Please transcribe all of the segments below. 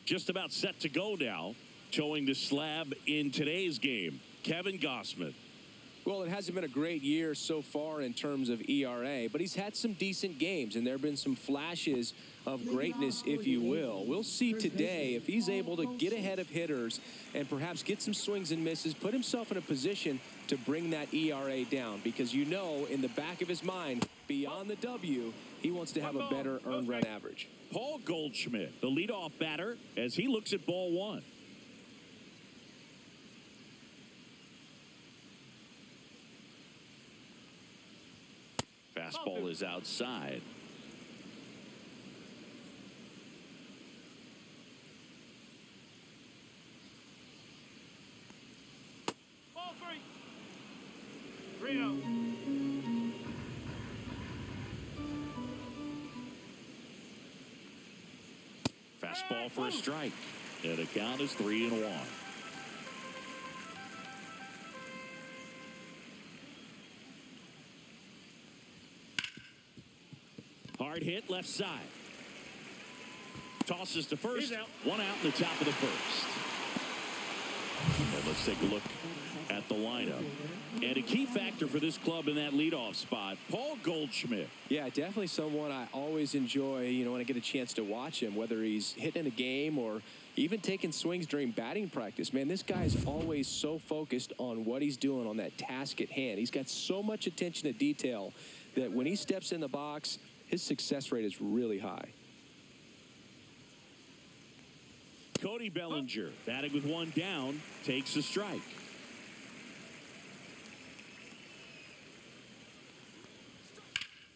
Just about set to go now. Towing the slab in today's game, Kevin Gossman. Well, it hasn't been a great year so far in terms of ERA, but he's had some decent games, and there have been some flashes of greatness, if you will. We'll see today if he's able to get ahead of hitters and perhaps get some swings and misses, put himself in a position to bring that ERA down, because you know in the back of his mind, beyond the W, he wants to have a better earned run average. Paul Goldschmidt, the leadoff batter, as he looks at ball one. Fastball is outside. Ball 3. 3-0. Fastball for a strike. And the count is 3-1. Hard hit left side. Tosses to first. One out in the top of the first. And let's take a look at the lineup. And a key factor for this club in that leadoff spot, Paul Goldschmidt. Yeah, definitely someone I always enjoy, when I get a chance to watch him, whether he's hitting a game or even taking swings during batting practice. Man, this guy's always so focused on what he's doing on that task at hand. He's got so much attention to detail that when he steps in the box, his success rate is really high. Cody Bellinger, batting with one down, takes a strike.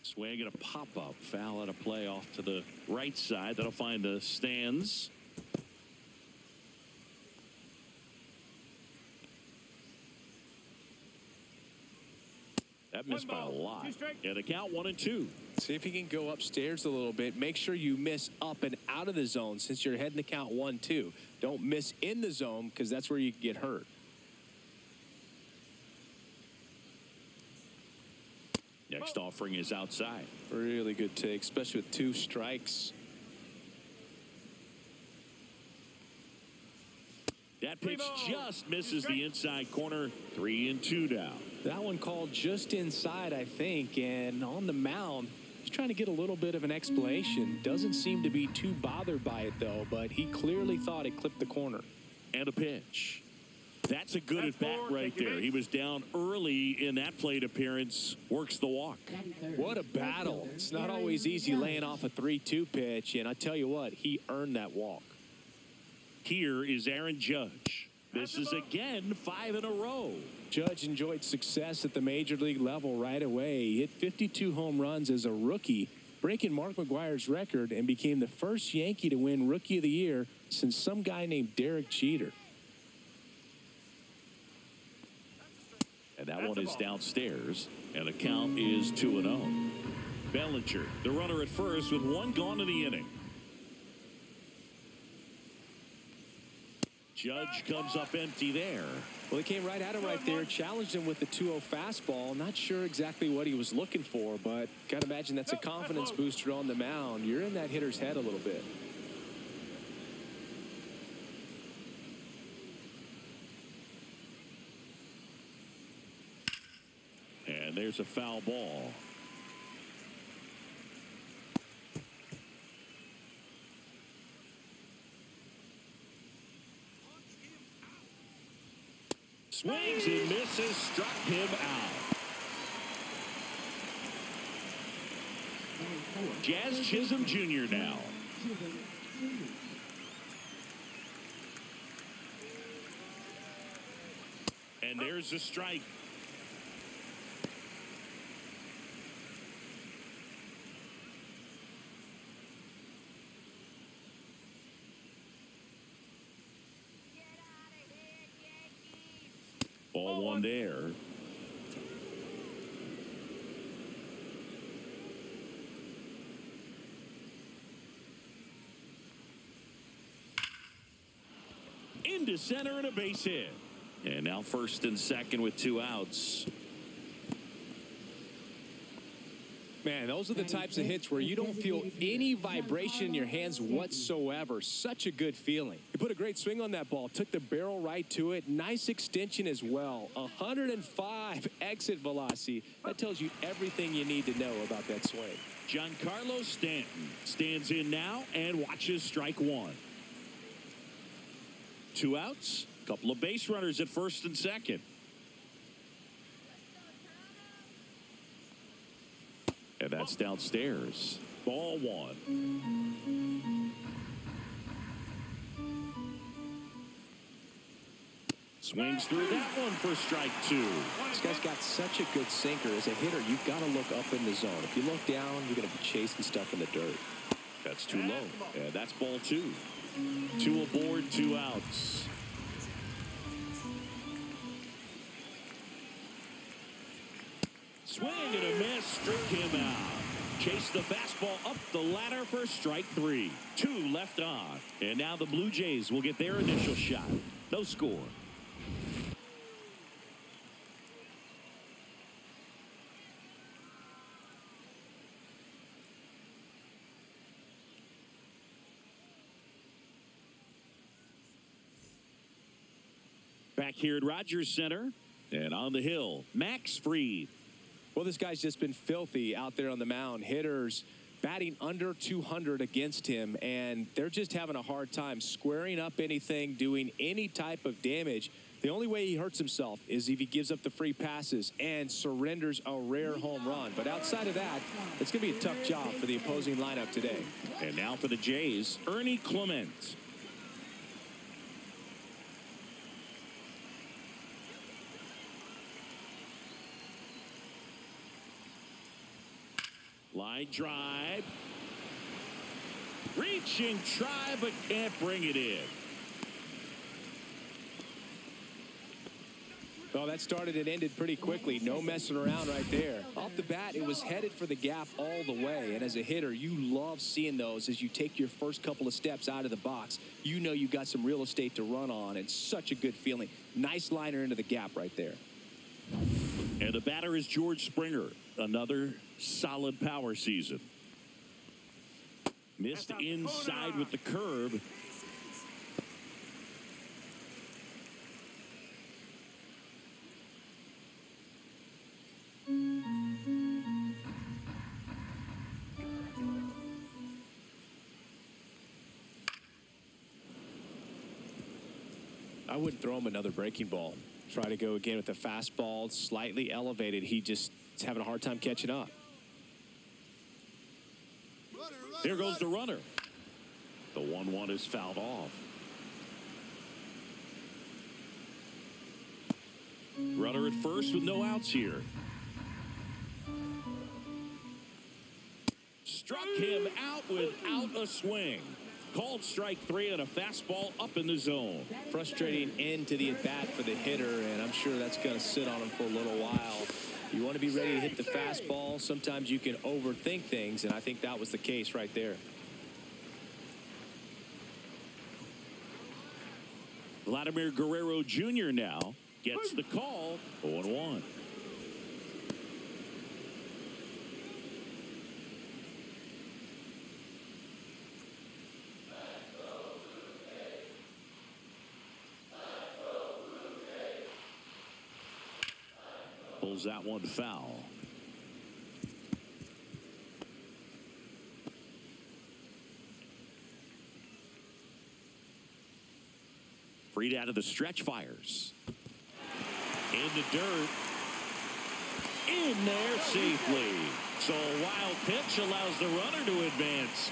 Swing and a pop-up. Foul out of play off to the right side. That'll find the stands. That missed by a lot. And a count 1-2. See if he can go upstairs a little bit. Make sure you miss up and out of the zone since you're heading to count 1-2. Don't miss in the zone because that's where you can get hurt. Next offering is outside. Really good take, especially with 2 strikes. That pitch just misses the inside corner. 3-2 now. That one called just inside, I think, and on the mound, he's trying to get a little bit of an explanation. Doesn't seem to be too bothered by it, though, but he clearly thought it clipped the corner. And a pitch. That's a good at-bat right there. He was down early in that plate appearance. Works the walk. What a battle. It's not always easy laying off a 3-2 pitch, and I tell you what, he earned that walk. Here is Aaron Judge. This is again 5 in a row. Judge enjoyed success at the major league level right away. He hit 52 home runs as a rookie, breaking Mark McGwire's record, and became the first Yankee to win Rookie of the Year since some guy named Derek Jeter. And that one is downstairs, and the count is 2-0. Bellinger, the runner at first with 1 gone in the inning. Judge comes up empty there. Well, he came right at him right there, challenged him with the 2-0 fastball. Not sure exactly what he was looking for, but got to imagine that's a confidence booster on the mound. You're in that hitter's head a little bit. And there's a foul ball. Swings and misses, struck him out. Jazz Chisholm Jr. now. And there's a strike. Ball 1 there. Into center and a base hit. And now first and second with 2 outs. Man, those are the types of hits where you don't feel any vibration in your hands whatsoever. Such a good feeling. He put a great swing on that ball, took the barrel right to it. Nice extension as well. 105 exit velocity. That tells you everything you need to know about that swing. Giancarlo Stanton stands in now and watches strike one. 2 outs, a couple of base runners at first and second. And that's downstairs. Ball one. Swings through that one for strike two. This guy's got such a good sinker. As a hitter, you've got to look up in the zone. If you look down, you're going to be chasing stuff in the dirt. That's too low. And that's ball two. 2 aboard, 2 outs. Swing and a miss, struck him out. Chase the fastball up the ladder for strike 3. 2 left on. And now the Blue Jays will get their initial shot. No score. Back here at Rogers Center and on the hill, Max Fried. Well, this guy's just been filthy out there on the mound. Hitters batting under 200 against him, and they're just having a hard time squaring up anything, doing any type of damage. The only way he hurts himself is if he gives up the free passes and surrenders a rare home run. But outside of that, it's going to be a tough job for the opposing lineup today. And now for the Jays, Ernie Clement. Line drive. Reaching try, but can't bring it in. Well, that started and ended pretty quickly. No messing around right there. Off the bat, it was headed for the gap all the way. And as a hitter, you love seeing those as you take your first couple of steps out of the box. You know you got some real estate to run on. And such a good feeling. Nice liner into the gap right there. And the batter is George Springer. Another solid power season. Missed inside with the curve. I wouldn't throw him another breaking ball. Try to go again with the fastball, slightly elevated. He just is having a hard time catching up. Here goes the runner. The 1-1 is fouled off. Runner at first with no outs here. Struck him out without a swing. Called strike 3 on a fastball up in the zone. Frustrating end to the at-bat for the hitter, and I'm sure that's going to sit on him for a little while. You want to be ready to hit the fastball. Sometimes you can overthink things, and I think that was the case right there. Vladimir Guerrero Jr. now gets the call. 0-1. Pulls that one foul. Freed out of the stretch, fires. In the dirt. In there safely. So a wild pitch allows the runner to advance.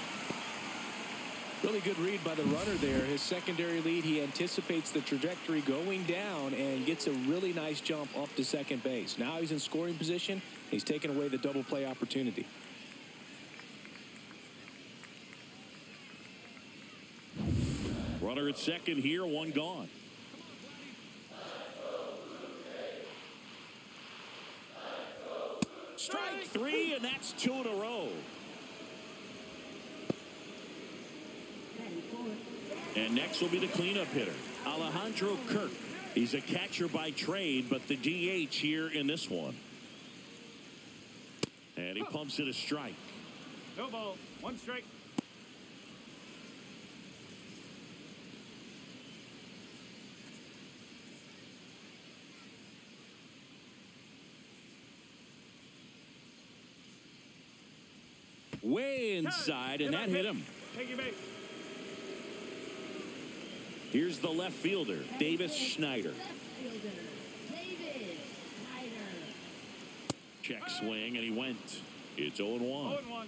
Really good read by the runner there. His secondary lead, he anticipates the trajectory going down and gets a really nice jump up to second base. Now he's in scoring position. He's taken away the double play opportunity. Runner at second here, 1 gone. Strike 3, and that's 2 in a row. And next will be the cleanup hitter, Alejandro Kirk. He's a catcher by trade, but the DH here in this one. And he pumps it a strike. No ball. 1 strike. Way inside, and that hit him. Take your base. Here's the left fielder, Davis Schneider. Check swing, and he went. It's 0-1. 0-1.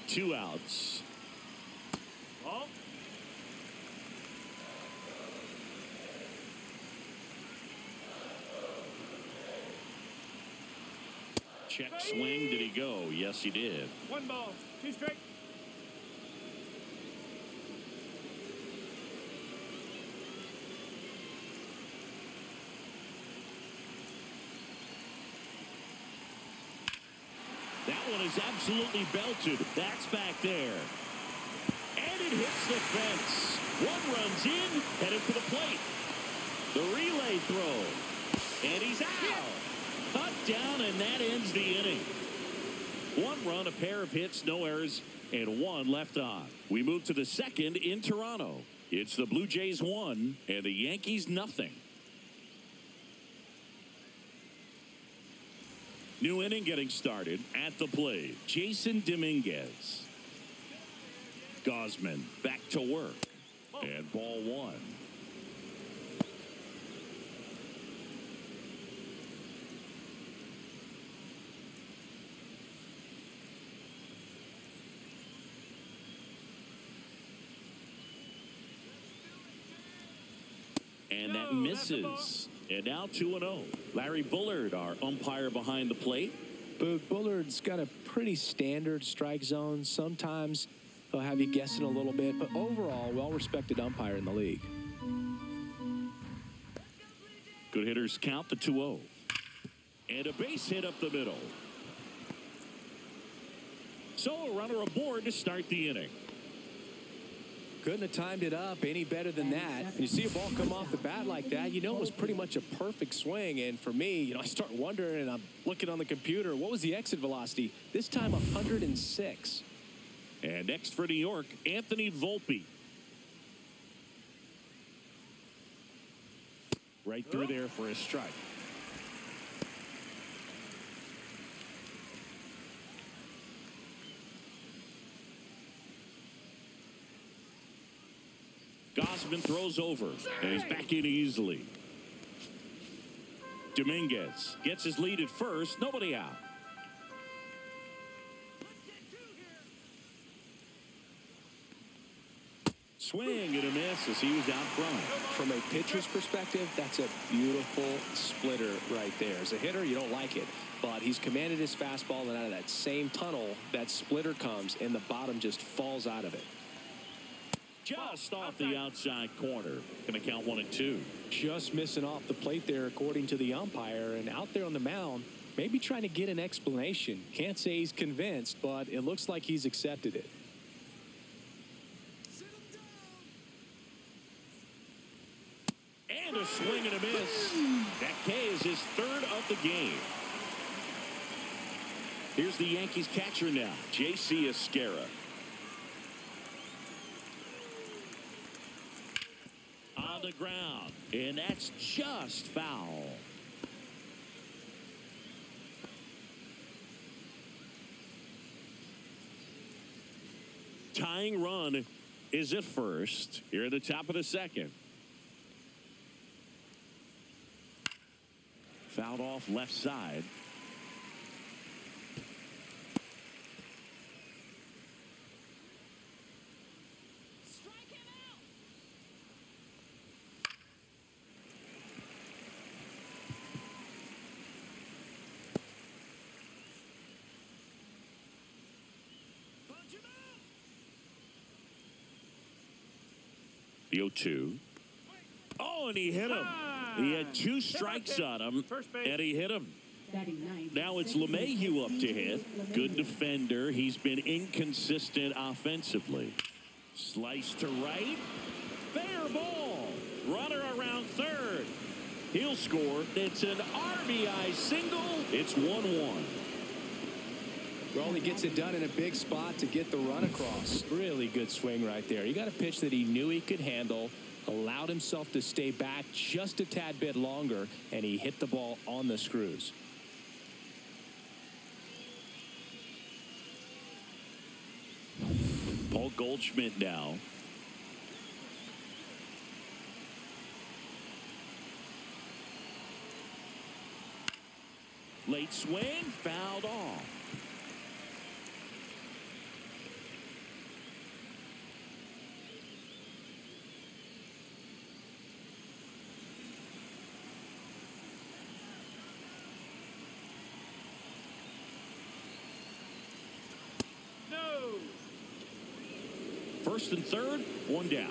Two outs. Ball. Check swing. Did he go? Yes, he did. 1 ball. 2 strike. That one is absolutely belted. That's back there. And it hits the fence. 1 runs in, headed for the plate. The relay throw. And he's out. Cut down, and that ends the inning. 1 run, a pair of hits, no errors, and 1 left on. We move to the second in Toronto. It's the Blue Jays 1 and the Yankees nothing. New inning getting started. At the plate, Jason Dominguez. Gosman back to work. And ball 1. And that misses. And now 2-0. Larry Bullard, our umpire behind the plate. But Bullard's got a pretty standard strike zone. Sometimes he'll have you guessing a little bit, but overall, well-respected umpire in the league. Good hitters count the 2-0. And a base hit up the middle. So a runner aboard to start the inning. Couldn't have timed it up any better than that. You see a ball come off the bat like that, you know it was pretty much a perfect swing. And for me, I start wondering, and I'm looking on the computer, what was the exit velocity? This time 106. And next for New York, Anthony Volpe. Right through there for a strike. Gosman throws over, and he's back in easily. Dominguez gets his lead at first. Nobody out. Swing and a miss as he was out front. From a pitcher's perspective, that's a beautiful splitter right there. As a hitter, you don't like it, but he's commanded his fastball, and out of that same tunnel, that splitter comes, and the bottom just falls out of it. Just off the outside corner. Going to count 1-2. Just missing off the plate there, according to the umpire. And out there on the mound, maybe trying to get an explanation. Can't say he's convinced, but it looks like he's accepted it. And a swing and a miss. That K is his 3rd of the game. Here's the Yankees catcher now, J.C. Esquera. On the ground, and that's just foul. Tying run is at first here at the top of the second. Fouled off left side. The 0-2. Oh, and he hit him. He had 2 strikes on him, and he hit him. Now it's LeMahieu up to hit. Good defender. He's been inconsistent offensively. Slice to right. Fair ball. Runner around third. He'll score. It's an RBI single. It's 1-1. Well, he gets it done in a big spot to get the run across. Really good swing right there. He got a pitch that he knew he could handle, allowed himself to stay back just a tad bit longer, and he hit the ball on the screws. Paul Goldschmidt now. Late swing, fouled off. No. First and third, one down.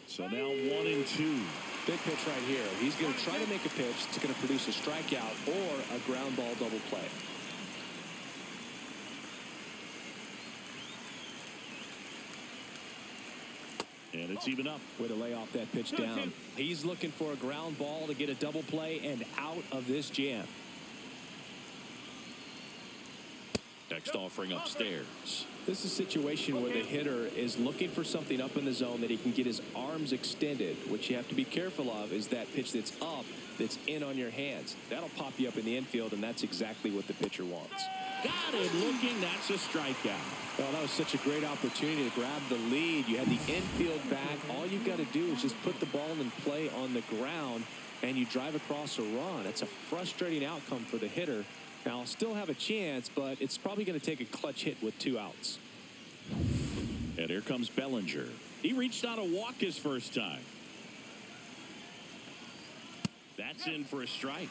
So now 1-2. Big pitch right here. He's going to try to make a pitch that's going to produce a strikeout or a ground ball double play. And it's even up. Way to lay off that pitch down. He's looking for a ground ball to get a double play and out of this jam. Next offering upstairs. This is a situation where the hitter is looking for something up in the zone that he can get his arms extended. What you have to be careful of is that pitch that's up, that's in on your hands. That'll pop you up in the infield, and that's exactly what the pitcher wants. Got it looking. That's a strikeout. Well, that was such a great opportunity to grab the lead. You had the infield back. All you've got to do is just put the ball in play on the ground, and you drive across a run. It's a frustrating outcome for the hitter. Now, I'll still have a chance, but it's probably going to take a clutch hit with 2 outs. And here comes Bellinger. He reached out a walk his first time. That's in for a strike.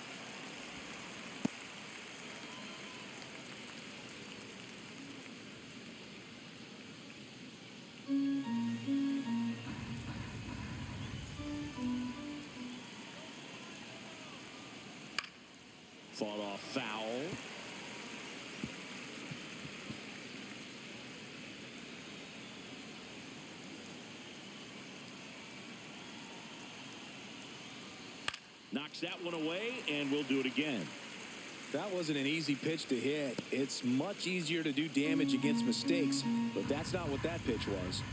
Fought off foul. Knocks that one away, and we'll do it again. That wasn't an easy pitch to hit. It's much easier to do damage against mistakes, but that's not what that pitch was.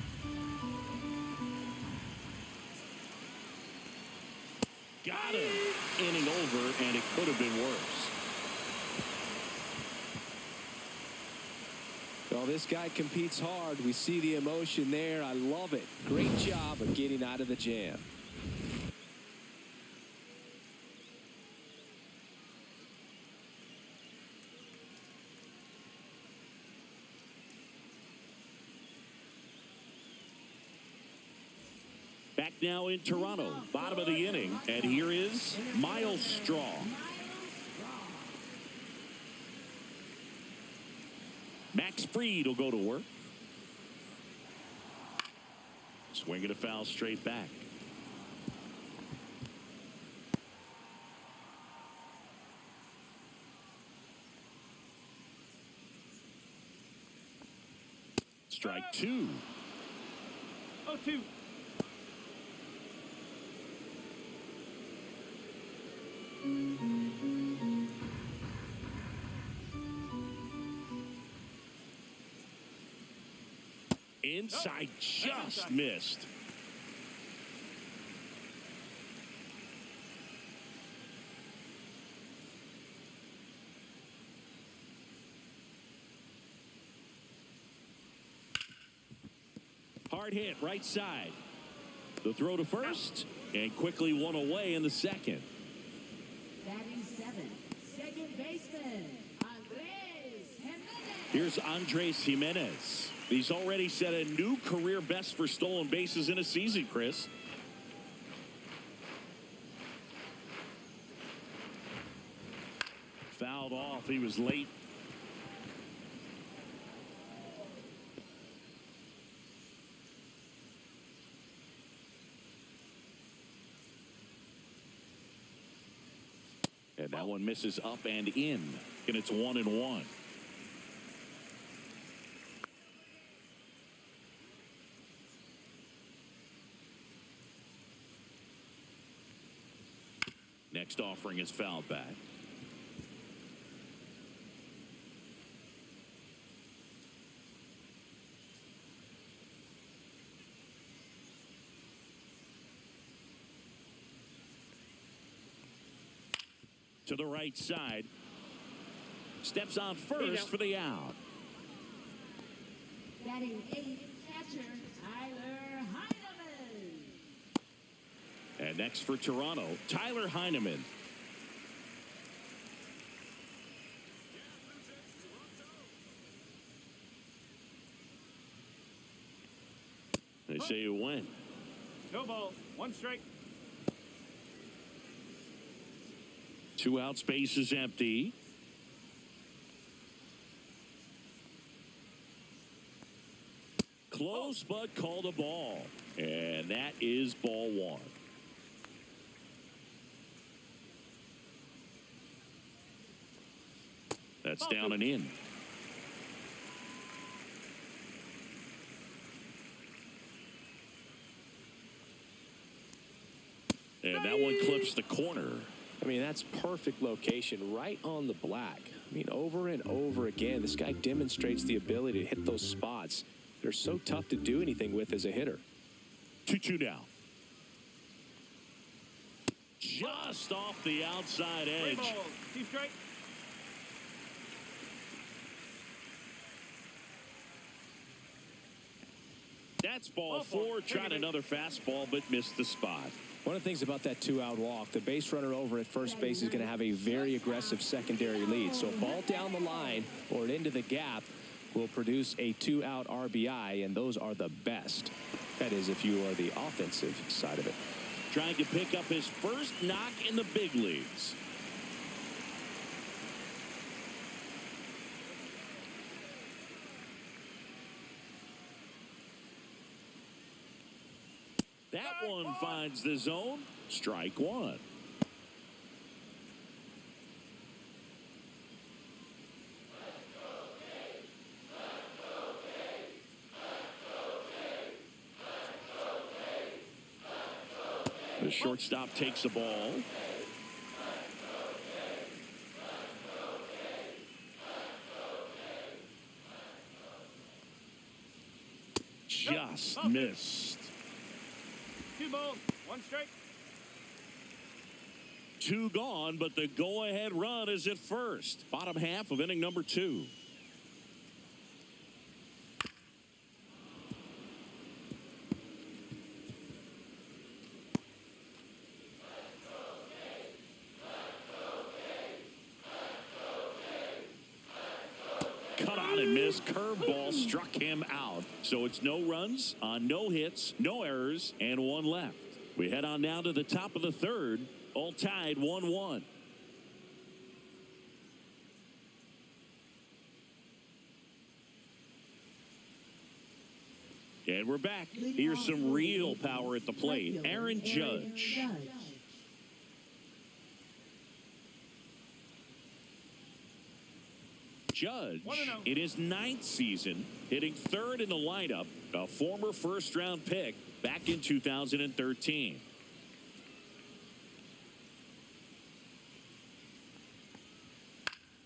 Got him. Inning over, and it could have been worse. Well, this guy competes hard. We see the emotion there. I love it. Great job of getting out of the jam. Back now in Toronto, bottom of the inning, and here is Miles Straw. Max Fried will go to work. Swinging a foul straight back. Strike 2. 0-2. Inside, just missed. Hard hit, right side. The throw to first, and quickly one away in the second. Batting 7, second baseman, Andres Jimenez. Here's Andres Jimenez. He's already set a new career best for stolen bases in a season, Chris. Fouled off. He was late. And that one misses up and in. And it's 1-1. Next offering is fouled back. To the right side. Steps on first for the out. Batting 8, catcher Tyler Heineman. And next for Toronto, Tyler Heineman. They say you win. No ball. 1 strike. 2 out, space is empty. Close, but called a ball. And that is ball 1. That's down and in. And that one clips the corner. I mean, that's perfect location, right on the black. I mean, over and over again, this guy demonstrates the ability to hit those spots. They're so tough to do anything with as a hitter. 2-2 now. Just off the outside 3 edge. balls. 2 strike. That's ball 4. Tried another fastball, but missed the spot. One of the things about that 2-out walk, the base runner over at first base is going to have a very aggressive secondary lead. So a ball down the line or into the gap will produce a 2-out RBI, and those are the best. That is, if you are the offensive side of it. Trying to pick up his first knock in the big leagues. That one finds the zone. Strike 1. The shortstop takes the ball. Just missed. 2 balls. 1 strike. 2 gone, but the go-ahead run is at first. Bottom half of inning number 2. Cut on and missed. Curveball struck him out. So it's no runs on no hits, no errors, and 1 left. We head on now to the top of the 3rd. All tied 1-1. And we're back. Here's some real power at the plate. Aaron Judge. Judge, in his 9th season, hitting 3rd in the lineup, a former first-round pick back in 2013.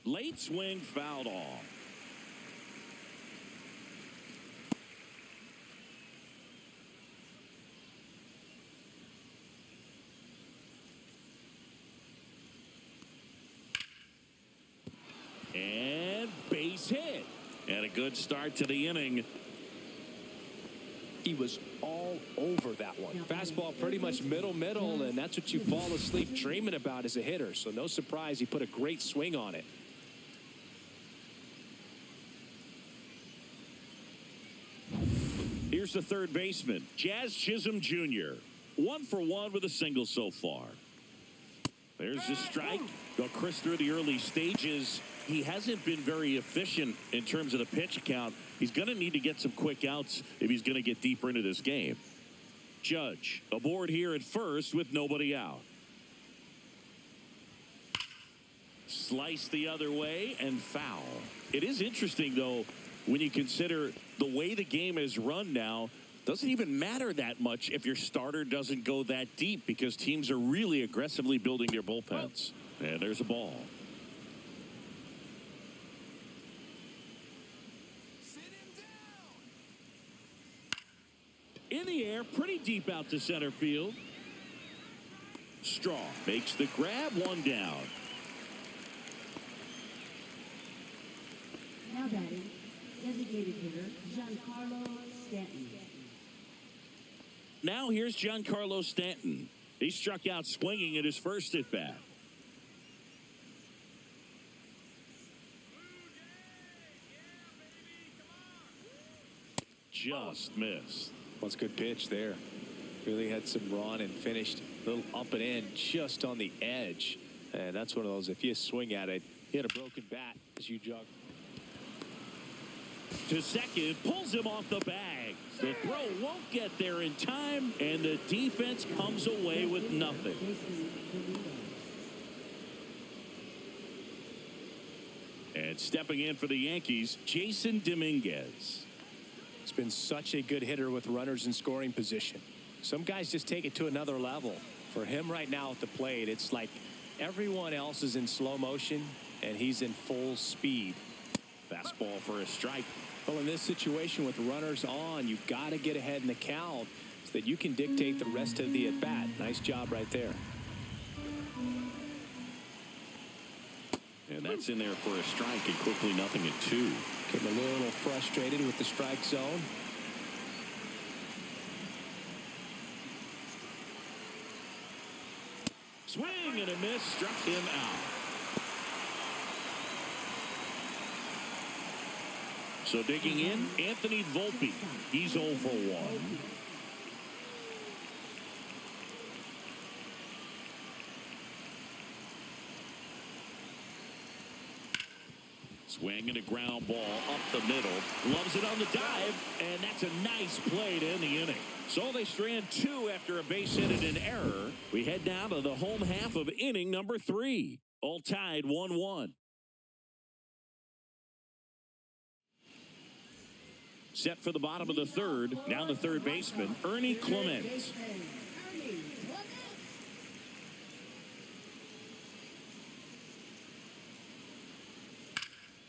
Late swing fouled off. And base hit. And a good start to the inning. He was all over that one. Fastball pretty much middle, and that's what you fall asleep dreaming about as a hitter. So no surprise he put a great swing on it. Here's the 3rd baseman, Jazz Chisholm Jr. 1 for 1 with a single so far. There's the strike. Go Chris through the early stages. He hasn't been very efficient in terms of the pitch count. He's going to need to get some quick outs if he's going to get deeper into this game. Judge aboard here at first with nobody out. Slice the other way and foul. It is interesting, though, when you consider the way the game is run now. Doesn't even matter that much if your starter doesn't go that deep because teams are really aggressively building their bullpens. And there's a ball. In the air, pretty deep out to center field. Straw makes the grab, one down. Now batting, designated hitter Giancarlo Stanton. Now here's Giancarlo Stanton. He struck out swinging at his first at bat. Just missed. Well, it's a good pitch there. Really had some run and finished a little up and in just on the edge. And that's one of those, if you swing at it, you had a broken bat as you jog. To second, pulls him off the bag. The throw won't get there in time, and the defense comes away with nothing. And stepping in for the Yankees, Jason Dominguez. It's been such a good hitter with runners in scoring position. Some guys just take it to another level. For him right now at the plate, it's like everyone else is in slow motion, and he's in full speed. Fastball for a strike. Well, in this situation with runners on, you've got to get ahead in the count so that you can dictate the rest of the at-bat. Nice job right there. And that's in there for a strike, and quickly 0-2. Getting a little frustrated with the strike zone. Swing and a miss, struck him out. So digging in, Anthony Volpe. He's 0 for 1. Swing and a ground ball up the middle. Loves it on the dive, and that's a nice play to end the inning. So they strand 2 after a base hit and an error. We head down to the home half of inning number 3. All tied 1-1. Set for the bottom of the third. Now the third baseman, Ernie Clement.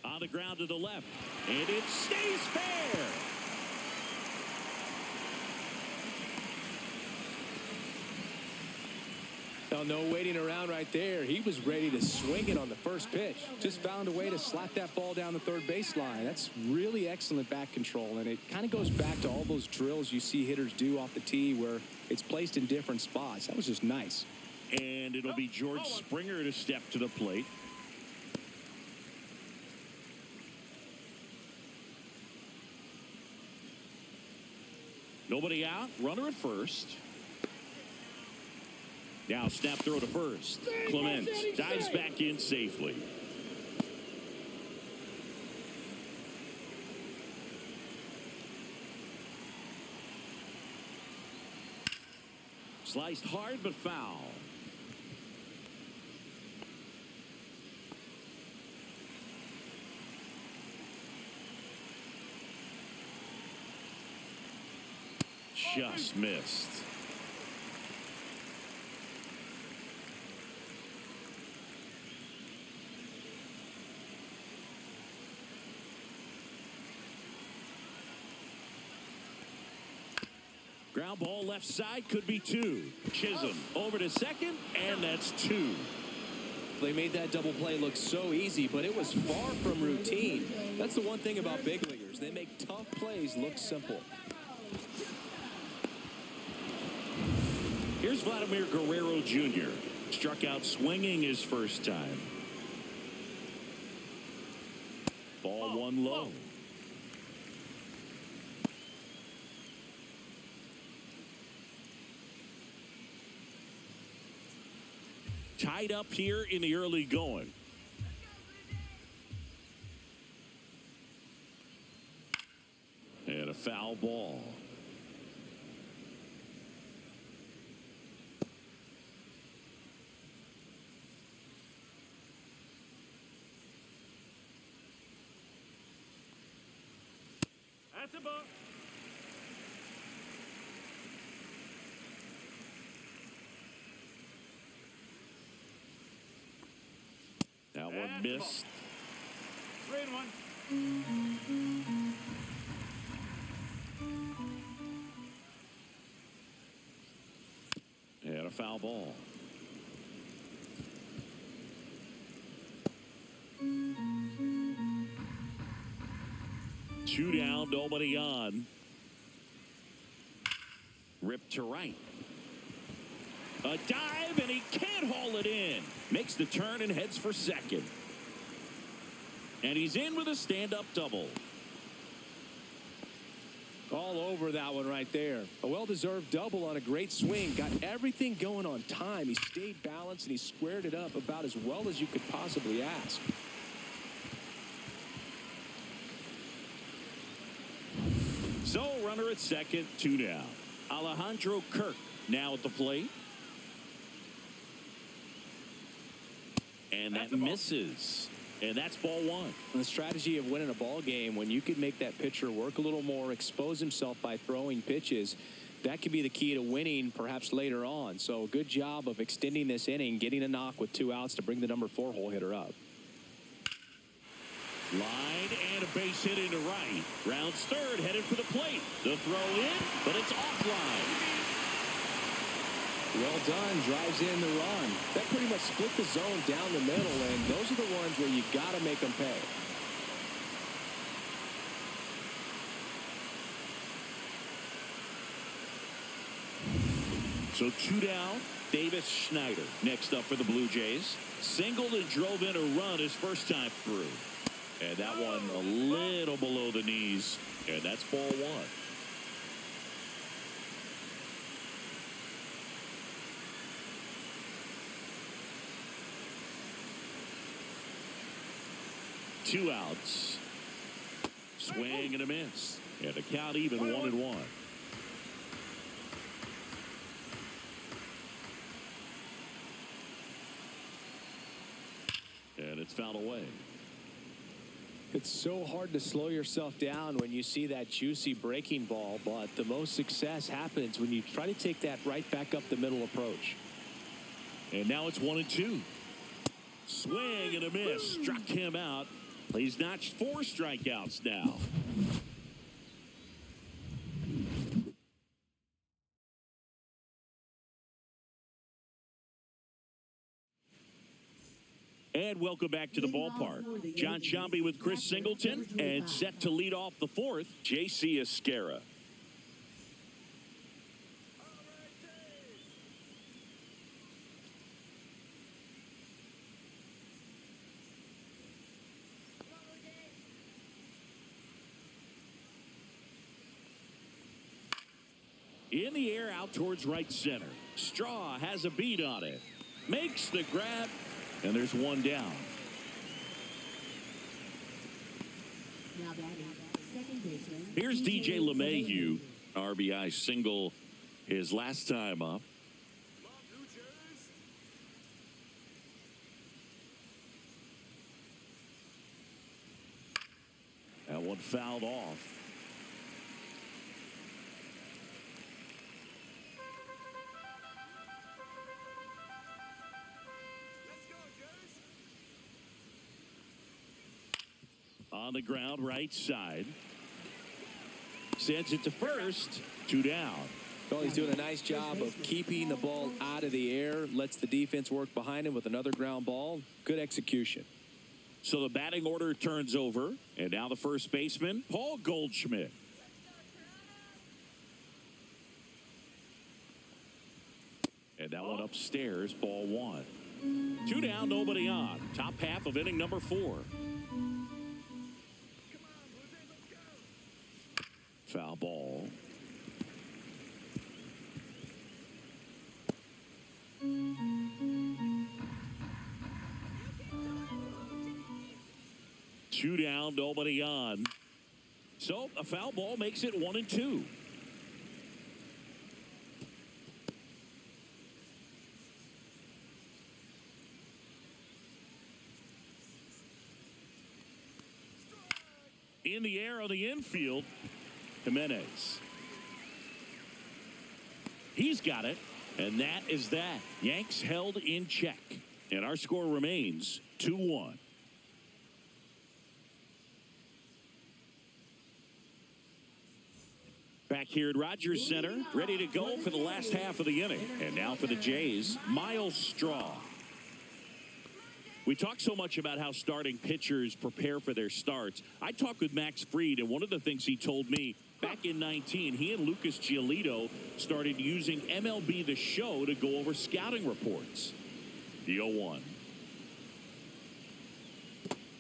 On the ground to the left, and it stays fair. Now, no waiting around right there. He was ready to swing it on the first pitch. Just found a way to slap that ball down the third baseline. That's really excellent bat control, and it kind of goes back to all those drills you see hitters do off the tee where it's placed in different spots. That was just nice. And it'll be George Springer to step to the plate. Nobody out, runner at first. Now snap throw to first. Clement dives back in safely. Sliced hard but foul. Just missed. Ground ball left side, could be 2. Chisholm over to second, and that's 2. They made that double play look so easy, but it was far from routine. That's the one thing about big leaguers. They make tough plays look simple. Here's Vladimir Guerrero Jr. Struck out swinging his first time. Ball one low. Tied up here in the early going. And a foul ball. That's a ball. That one That's the missed. 3-1. And a foul ball. Two down, nobody on. Ripped to right. A dive, and he can't haul it in. Makes the turn and heads for second. And he's in with a stand-up double. All over that one right there. A well-deserved double on a great swing. Got everything going on time. He stayed balanced, and he squared it up about as well as you could possibly ask. So, runner at second, two down. Alejandro Kirk now at the plate. And that misses. And that's ball one. The strategy of winning a ball game, when you can make that pitcher work a little more, expose himself by throwing pitches, that could be the key to winning perhaps later on. So good job of extending this inning, getting a knock with 2 outs to bring the number 4 hole hitter up. Line and a base hit into right. Rounds third, headed for the plate. The throw in, but it's offline. Well done, drives in the run. That pretty much split the zone down the middle, and those are the ones where you got to make them pay. So 2 down, Davis Schneider next up for the Blue Jays. Singled and drove in a run his first time through. And that one a little below the knees, and that's ball one. Two outs. Swing and a miss. And the count even 1-1. And it's fouled away. It's so hard to slow yourself down when you see that juicy breaking ball, but the most success happens when you try to take that right back up the middle approach. And now it's 1-2. Swing and a miss. Struck him out. He's notched 4 strikeouts now. And welcome back to the ballpark. John Sciambi with Chris Singleton, and set to lead off the 4th, J.C. Esquera. In the air, out towards right center. Straw has a beat on it. Makes the grab, and there's one down. Now batting, second baseman. Here's DJ LeMahieu. RBI single his last time up. That one fouled off. On the ground, right side. Sends it to first. 2 down. Well, he's doing a nice job of keeping the ball out of the air. Lets the defense work behind him with another ground ball. Good execution. So the batting order turns over. And now the first baseman, Paul Goldschmidt. And that one upstairs, ball one. 2 down, nobody on. Top half of inning number 4. Foul ball. Two down, nobody on. So a foul ball makes it 1-2. In the air on the infield. Jimenez. He's got it, and that is that. Yanks held in check, and our score remains 2-1. Back here at Rogers Center, ready to go for the last half of the inning. And now for the Jays, Miles Straw. We talk so much about how starting pitchers prepare for their starts. I talked with Max Fried, and one of the things he told me, back in 19, he and Lucas Giolito started using MLB The Show to go over scouting reports. The 0-1.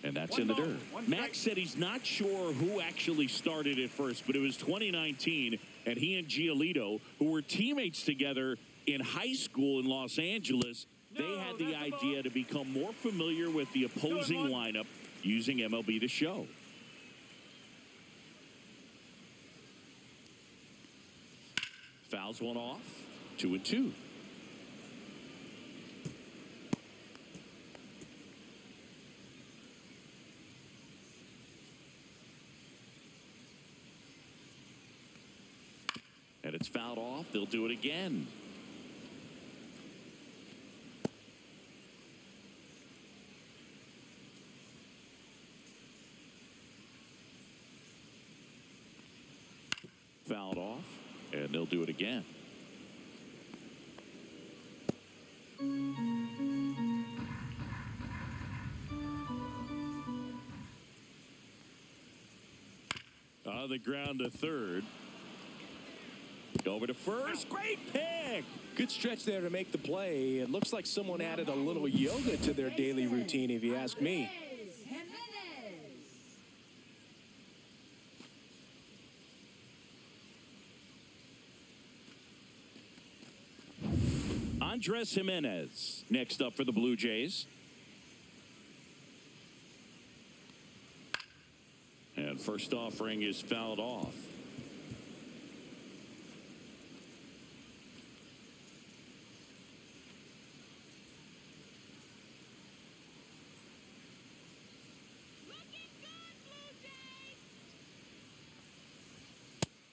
And that's in the dirt. Max said he's not sure who actually started at first, but it was 2019, and he and Giolito, who were teammates together in high school in Los Angeles, they had the idea to become more familiar with the opposing lineup using MLB The Show. Fouls one off. 2-2. And it's fouled off. They'll do it again. Fouled off, and they'll do it again. On the ground to third. Over to first. Great pick. Good stretch there to make the play. It looks like someone added a little yoga to their daily routine, if you ask me. Andres Jimenez next up for the Blue Jays. And first offering is fouled off.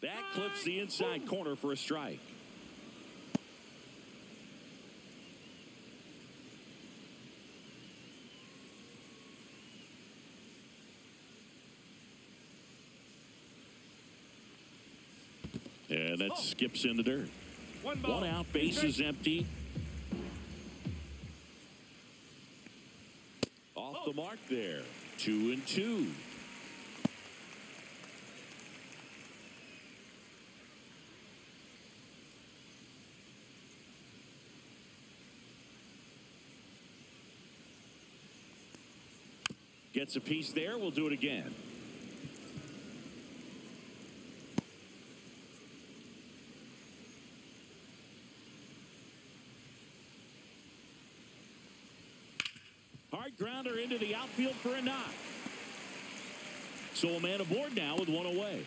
That clips the inside corner for a strike. And that skips in the dirt. One out, base is empty. Off the mark there. 2-2. Gets a piece there. We'll do it again. Hard grounder into the outfield for a knock. So a man aboard now with one away.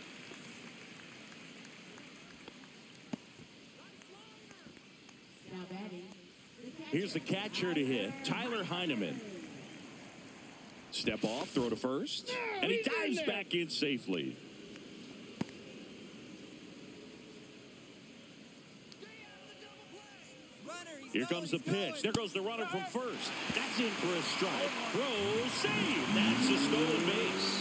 Here's the catcher to hit, Tyler Heineman. Step off, throw to first, and he dives back in safely. Here comes the pitch. There goes the runner from first. That's in for a strike. Throw, save. That's a stolen base.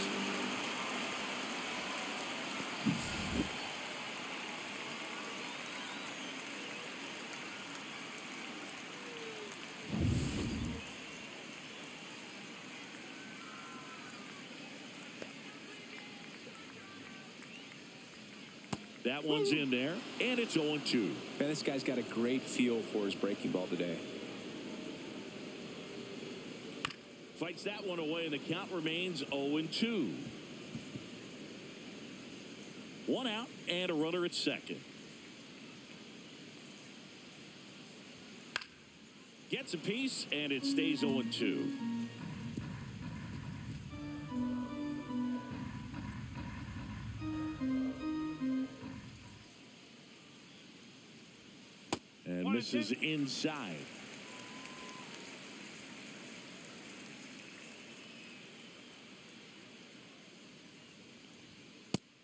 That one's in there, and it's 0-2. Man, this guy's got a great feel for his breaking ball today. Fights that one away, and the count remains 0-2. One out, and a runner at second. Gets a piece, and it stays 0-2. And this is inside.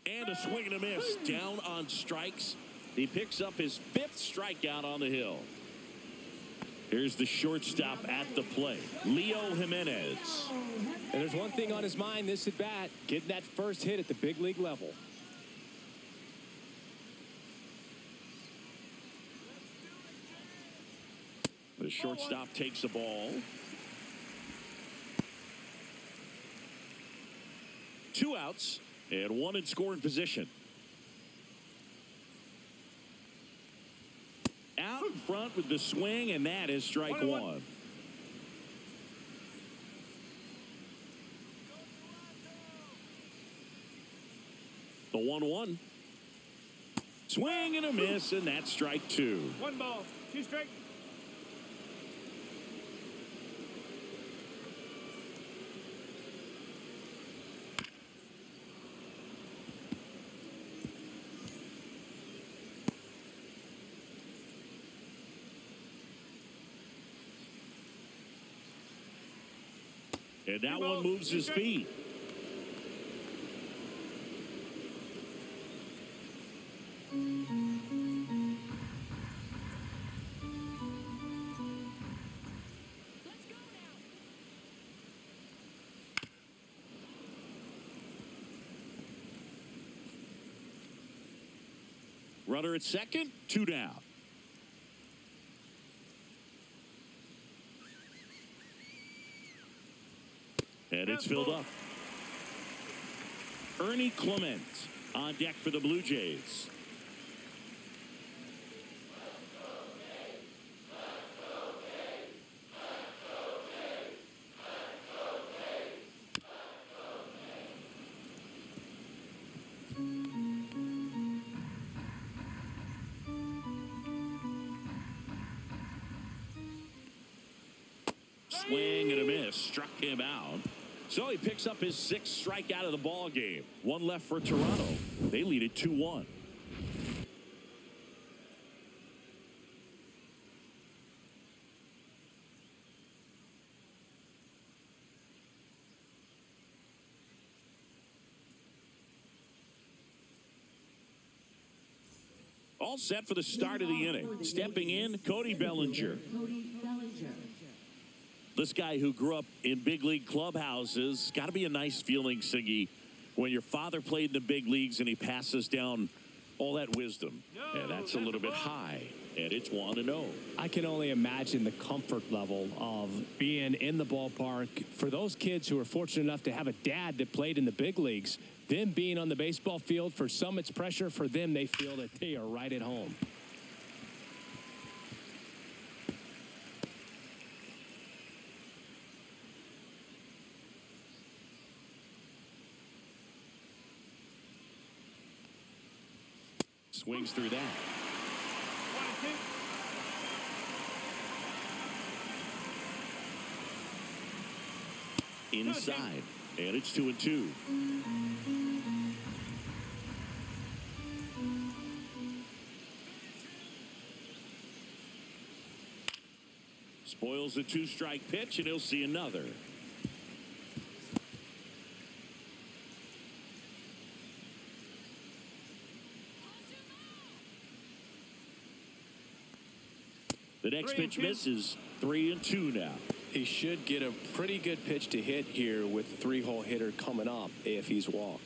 And a swing and a miss. Down on strikes. He picks up his 5th strikeout on the hill. Here's the shortstop at the plate, Leo Jimenez. And there's one thing on his mind this at bat, getting that first hit at the big league level. The shortstop takes the ball. 2 outs and 1 in scoring position. Out in front with the swing, and that is strike 1. The 1-1. Swing and a miss, and that's strike 2. 1 ball, 2 strikes. And that one moves his feet. Runner at second, 2 down. And it's filled up. Ernie Clement on deck for the Blue Jays. Swing and a miss. Struck him out. So he picks up his 6th strikeout of the ball game. 1 left for Toronto. They lead it 2-1. All set for the start of the inning. Stepping in, Cody Bellinger. This guy who grew up in big league clubhouses, got to be a nice feeling, Siggy, when your father played in the big leagues and he passes down all that wisdom. And that's a little bit high, and it's 1-0. I can only imagine the comfort level of being in the ballpark. For those kids who are fortunate enough to have a dad that played in the big leagues, them being on the baseball field, for some it's pressure. For them, they feel that they are right at home. Swings through that. 1-2. Inside. And it's 2-2. Spoils the 2-strike pitch, and he'll see another. The next pitch misses. 3-2 now. He should get a pretty good pitch to hit here with the 3-hole hitter coming up if he's walked.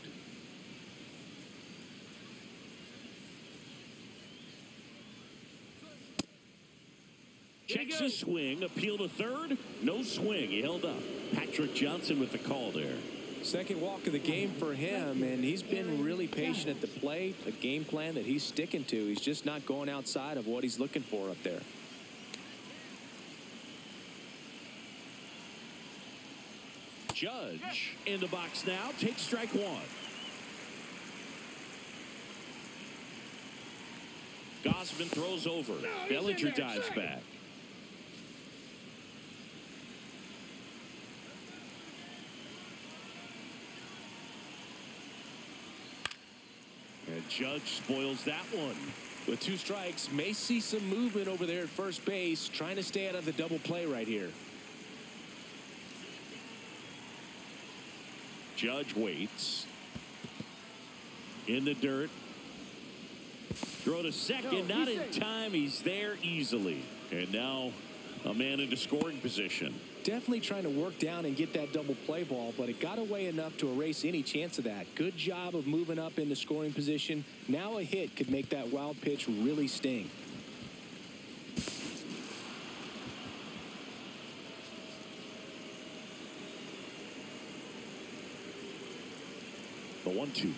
Checks his swing. Appeal to third. No swing. He held up. Patrick Johnson with the call there. Second walk of the game for him, and he's been really patient at the plate. A game plan that he's sticking to. He's just not going outside of what he's looking for up there. Judge in the box now. Takes strike 1. Gausman throws over. Bellinger dives back. And Judge spoils that one. With 2 strikes, may see some movement over there at first base, trying to stay out of the double play right here. Judge waits. In the dirt. Throw to second, not in time. He's there easily. And now a man into scoring position. Definitely trying to work down and get that double play ball, but it got away enough to erase any chance of that. Good job of moving up into scoring position. Now a hit could make that wild pitch really sting. The 1-2.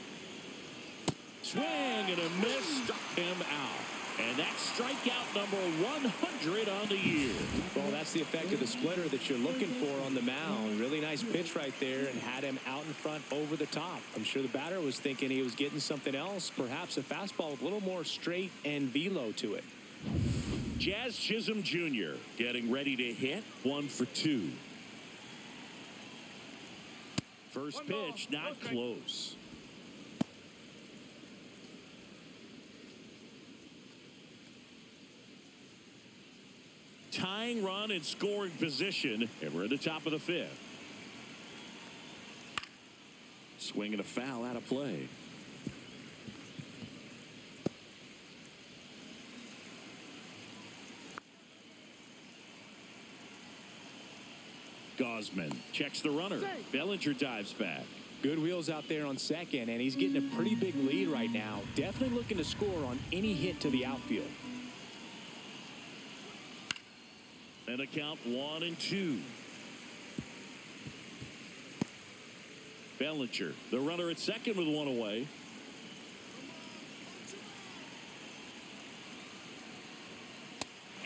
Swing and a miss. Struck him out. And that's strikeout number 100 on the year. Well, that's the effect of the splitter that you're looking for on the mound. Really nice pitch right there and had him out in front over the top. I'm sure the batter was thinking he was getting something else, perhaps a fastball with a little more straight and velo to it. Jazz Chisholm Jr. getting ready to hit. 1 for 2. First pitch, not close. Tying run in scoring position, and we're at the top of the 5th. Swing and a foul out of play. Gosman checks the runner. Bellinger dives back. Good wheels out there on second, and he's getting a pretty big lead right now. Definitely looking to score on any hit to the outfield. And a count 1-2. Bellinger, the runner at second with 1 away.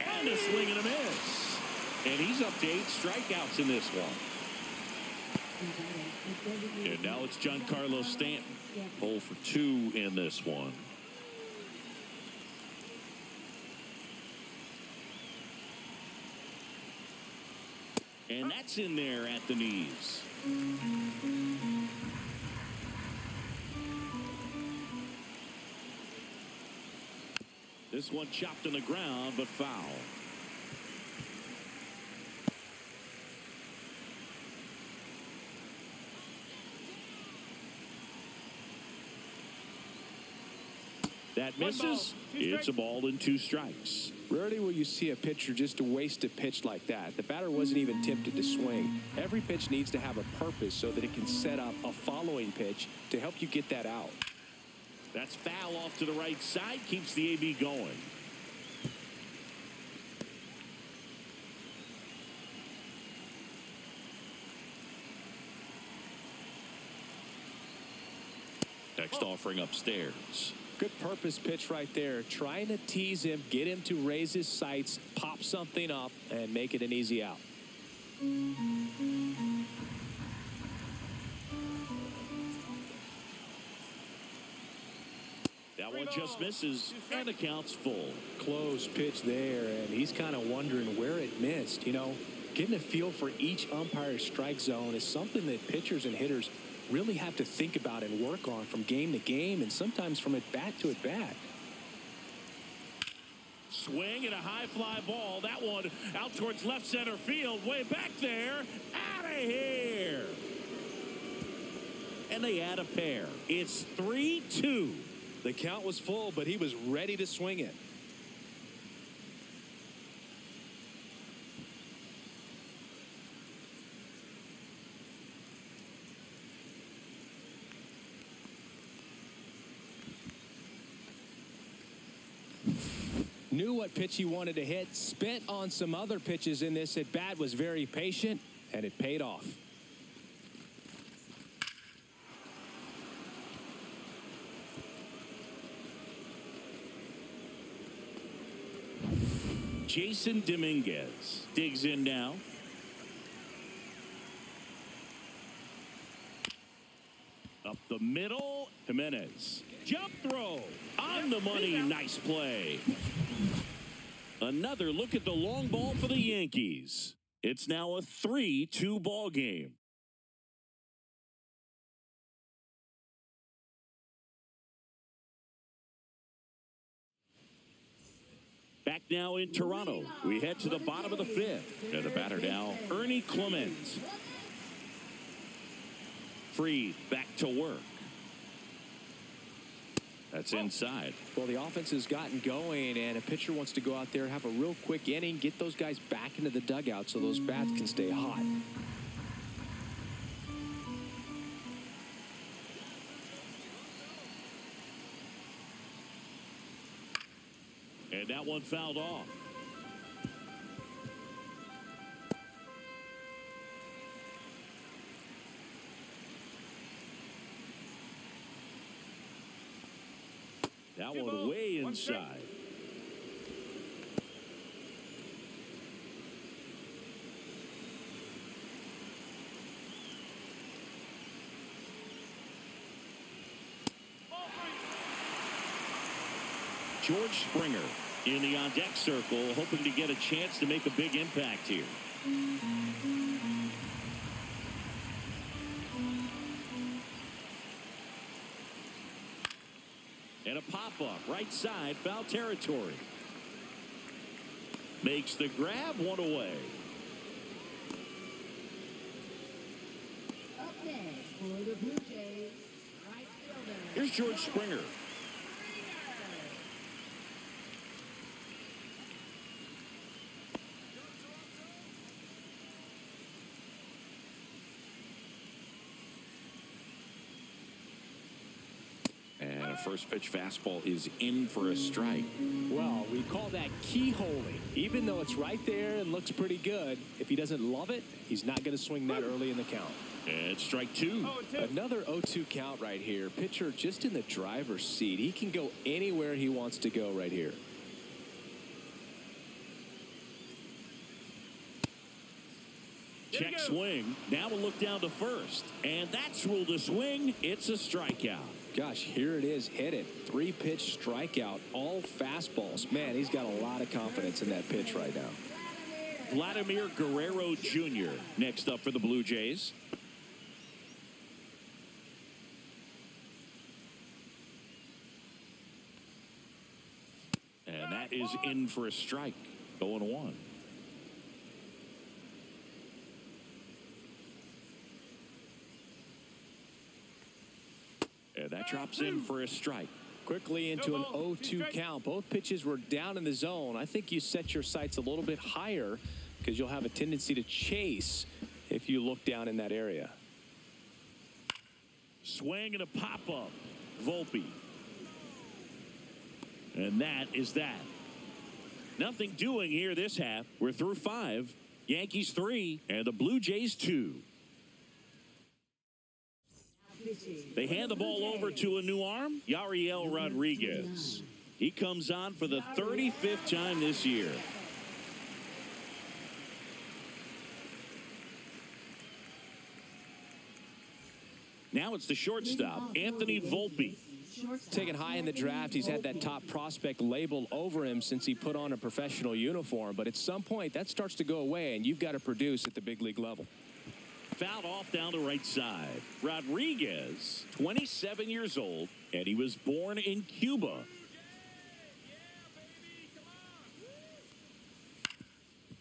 And a swing and a miss. And he's up to 8 strikeouts in this one. And now it's Giancarlo Stanton. 0 for 2 in this one. And that's in there at the knees. This one chopped on the ground, but foul. That misses. It's a ball and 2 strikes. Rarely will you see a pitcher just waste a pitch like that. The batter wasn't even tempted to swing. Every pitch needs to have a purpose so that it can set up a following pitch to help you get that out. That's foul off to the right side. Keeps the AB going. Next offering upstairs. Good purpose pitch right there. Trying to tease him, get him to raise his sights, pop something up, and make it an easy out. That one just misses, and the count's full. Close pitch there, and he's kind of wondering where it missed. You know, getting a feel for each umpire's strike zone is something that pitchers and hitters really have to think about and work on from game to game, and sometimes from at bat to at bat. Swing and a high fly ball. That one out towards left center field. Way back there. Out of here. And they add a pair. It's 3-2. The count was full, but he was ready to swing it. Knew what pitch he wanted to hit, spent on some other pitches in this at bat, was very patient, and it paid off. Jason Dominguez digs in now. Up the middle, Jimenez. Jump throw on the money. Nice play. Another look at the long ball for the Yankees. It's now a 3-2 ball game. Back now in Toronto. We head to the bottom of the 5th. And the batter now, Ernie Clement. Freed back to work. That's inside. Well, the offense has gotten going, and a pitcher wants to go out there, have a real quick inning, get those guys back into the dugout so those bats can stay hot. And that one fouled off. That one way inside. George Springer in the on-deck circle, hoping to get a chance to make a big impact here. And a pop-up, right side, foul territory. Makes the grab, one away. Up next for the Blue Jays, right fielder. Here's George Springer. And a first pitch fastball is in for a strike. Well, we call that keyholing. Even though it's right there and looks pretty good, if he doesn't love it, he's not going to swing that early in the count. And strike two. Another 0-2 count right here. Pitcher just in the driver's seat. He can go anywhere he wants to go right here. Check swing. Now we'll look down to first. And that's ruled a swing. It's a strikeout. Gosh, here it is. Hit it. 3-pitch strikeout. All fastballs. Man, he's got a lot of confidence in that pitch right now. Vladimir Guerrero Jr. next up for the Blue Jays. And that is in for a strike. 0-1. And that drops in for a strike. Quickly into an 0-2 count. Both pitches were down in the zone. I think you set your sights a little bit higher because you'll have a tendency to chase if you look down in that area. Swing and a pop-up. Volpe. And that is that. Nothing doing here this half. We're through 5. Yankees 3 and the Blue Jays 2. They hand the ball over to a new arm, Yariel Rodriguez. He comes on for the 35th time this year. Now it's the shortstop, Anthony Volpe. Taken high in the draft, he's had that top prospect label over him since he put on a professional uniform. But at some point, that starts to go away, and you've got to produce at the big league level. Fouled off down the right side. Rodriguez, 27 years old, and he was born in Cuba.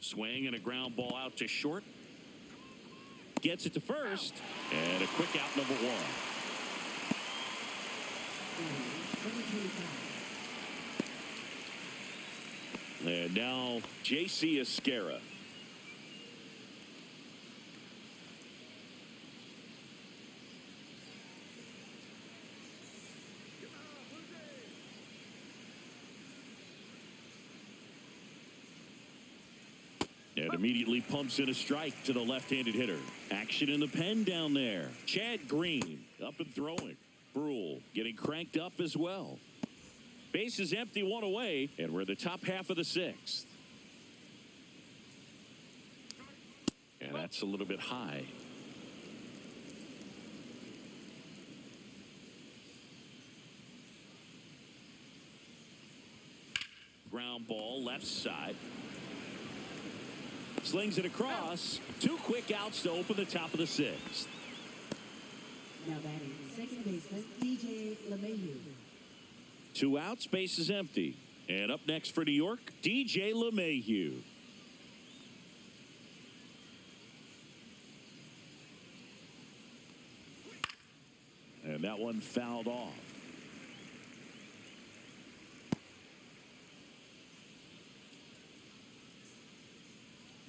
Swing and a ground ball out to short. Gets it to first, and a quick out, number 1. And now J.C. Esquera. And immediately pumps in a strike to the left-handed hitter. Action in the pen down there. Chad Green up and throwing. Brule getting cranked up as well. Base is empty, 1 away, and we're in the top half of the 6th. And that's a little bit high. Ground ball left side. Slings it across. 2 quick outs to open the top of the 6th. Now batting second baseman, DJ LeMahieu. 2 outs, base is empty. And up next for New York, DJ LeMahieu. And that one fouled off.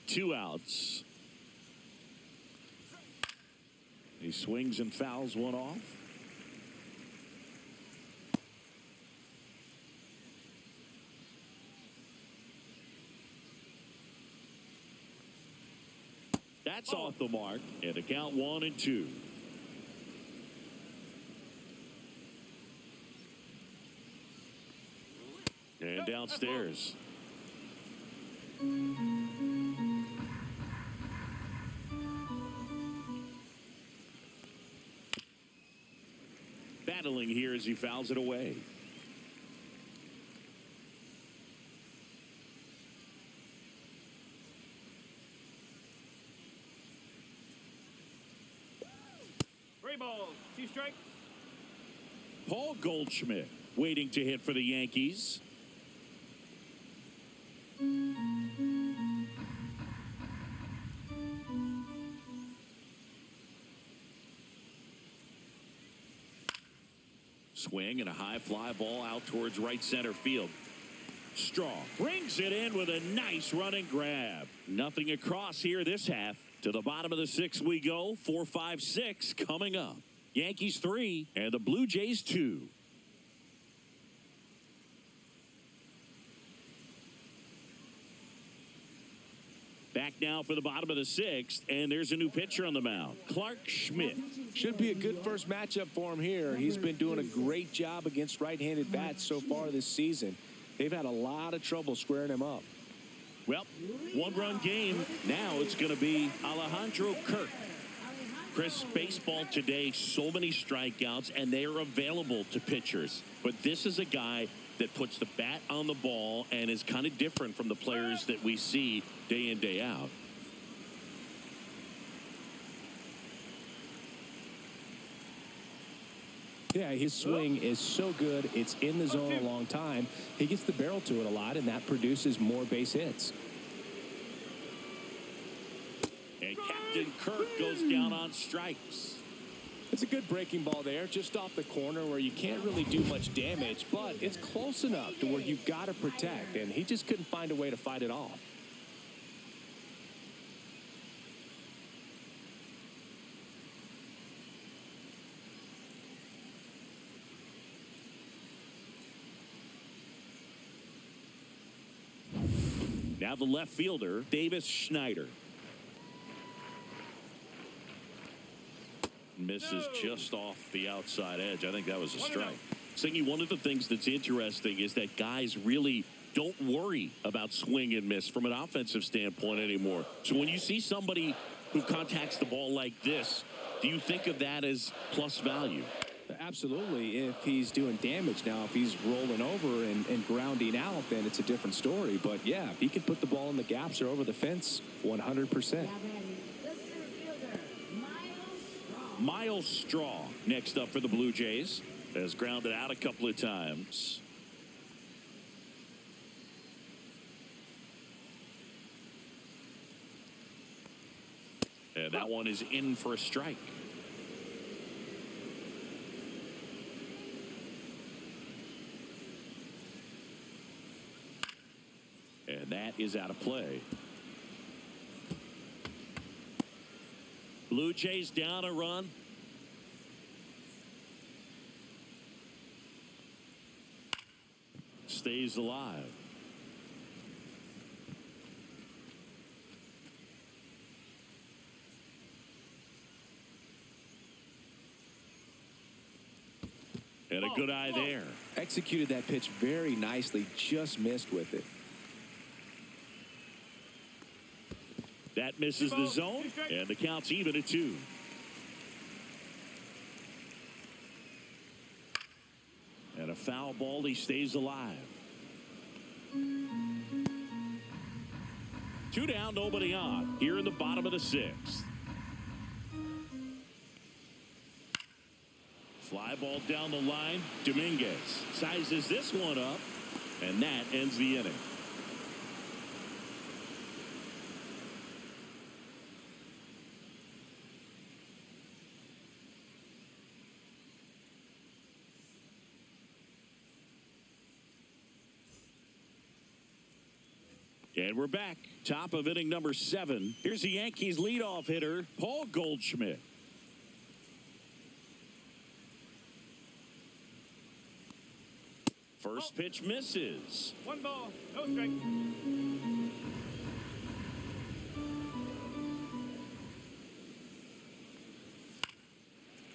2 outs. He swings and fouls one off. That's off the mark, and a count 1-2. And downstairs. Battling here as he fouls it away. Ball, 2 strikes. Paul Goldschmidt waiting to hit for the Yankees. Swing and a high fly ball out towards right center field. Straw brings it in with a nice running grab. Nothing across here this half. To the bottom of the 6th we go. 4-5-6 coming up. Yankees 3 and the Blue Jays 2. Back now for the bottom of the 6th, and there's a new pitcher on the mound, Clark Schmidt. Should be a good first matchup for him here. He's been doing a great job against right-handed bats so far this season. They've had a lot of trouble squaring him up. Well, 1-run game. Now it's going to be Alejandro Kirk. Chris, baseball today, so many strikeouts, and they are available to pitchers. But this is a guy that puts the bat on the ball and is kind of different from the players that we see day in, day out. Yeah, his swing is so good. It's in the zone a long time. He gets the barrel to it a lot, and that produces more base hits. And Captain Kirk goes down on strikes. It's a good breaking ball there, just off the corner where you can't really do much damage, but it's close enough to where you've got to protect, and he just couldn't find a way to fight it off. Now the left fielder, Davis Schneider. Misses just off the outside edge. I think that was a strike. Singy, one of the things that's interesting is that guys really don't worry about swing and miss from an offensive standpoint anymore. So when you see somebody who contacts the ball like this, do you think of that as plus value? Absolutely. If he's doing damage now, if he's rolling over and grounding out, then it's a different story. But yeah, if he can put the ball in the gaps or over the fence, 100%. Miles Straw next up for the Blue Jays. Has grounded out a couple of times. And that one is in for a strike. And that is out of play. Blue Jays down a run. Stays alive. And a good eye there. Executed that pitch very nicely, just missed with it. That misses the zone, and the count's even at 2. And a foul ball, he stays alive. 2 down, nobody on, here in the bottom of the 6th. Fly ball down the line. Dominguez sizes this one up, and that ends the inning. And we're back. Top of inning number 7. Here's the Yankees leadoff hitter, Paul Goldschmidt. First pitch misses. 1 ball, no strike.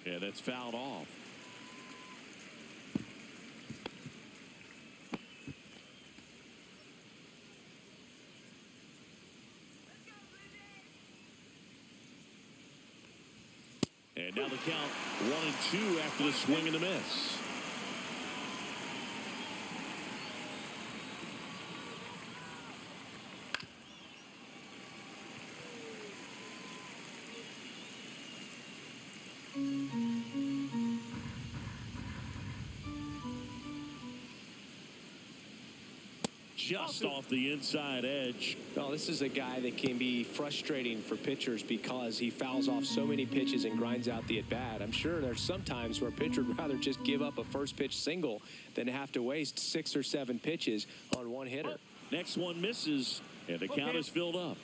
And it's fouled off. And now the count 1-2 after the swing and the miss. Just off the inside edge. Well, this is a guy that can be frustrating for pitchers because he fouls off so many pitches and grinds out the at-bat. I'm sure there's some times where a pitcher would rather just give up a first pitch single than have to waste 6 or 7 pitches on one hitter. Next one misses, and the count is filled up.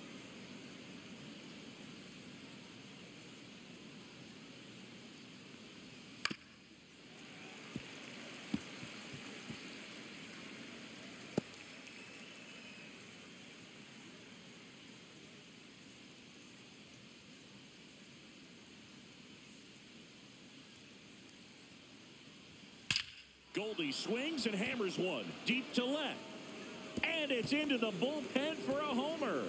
Goldie swings and hammers one deep to left. And it's into the bullpen for a homer.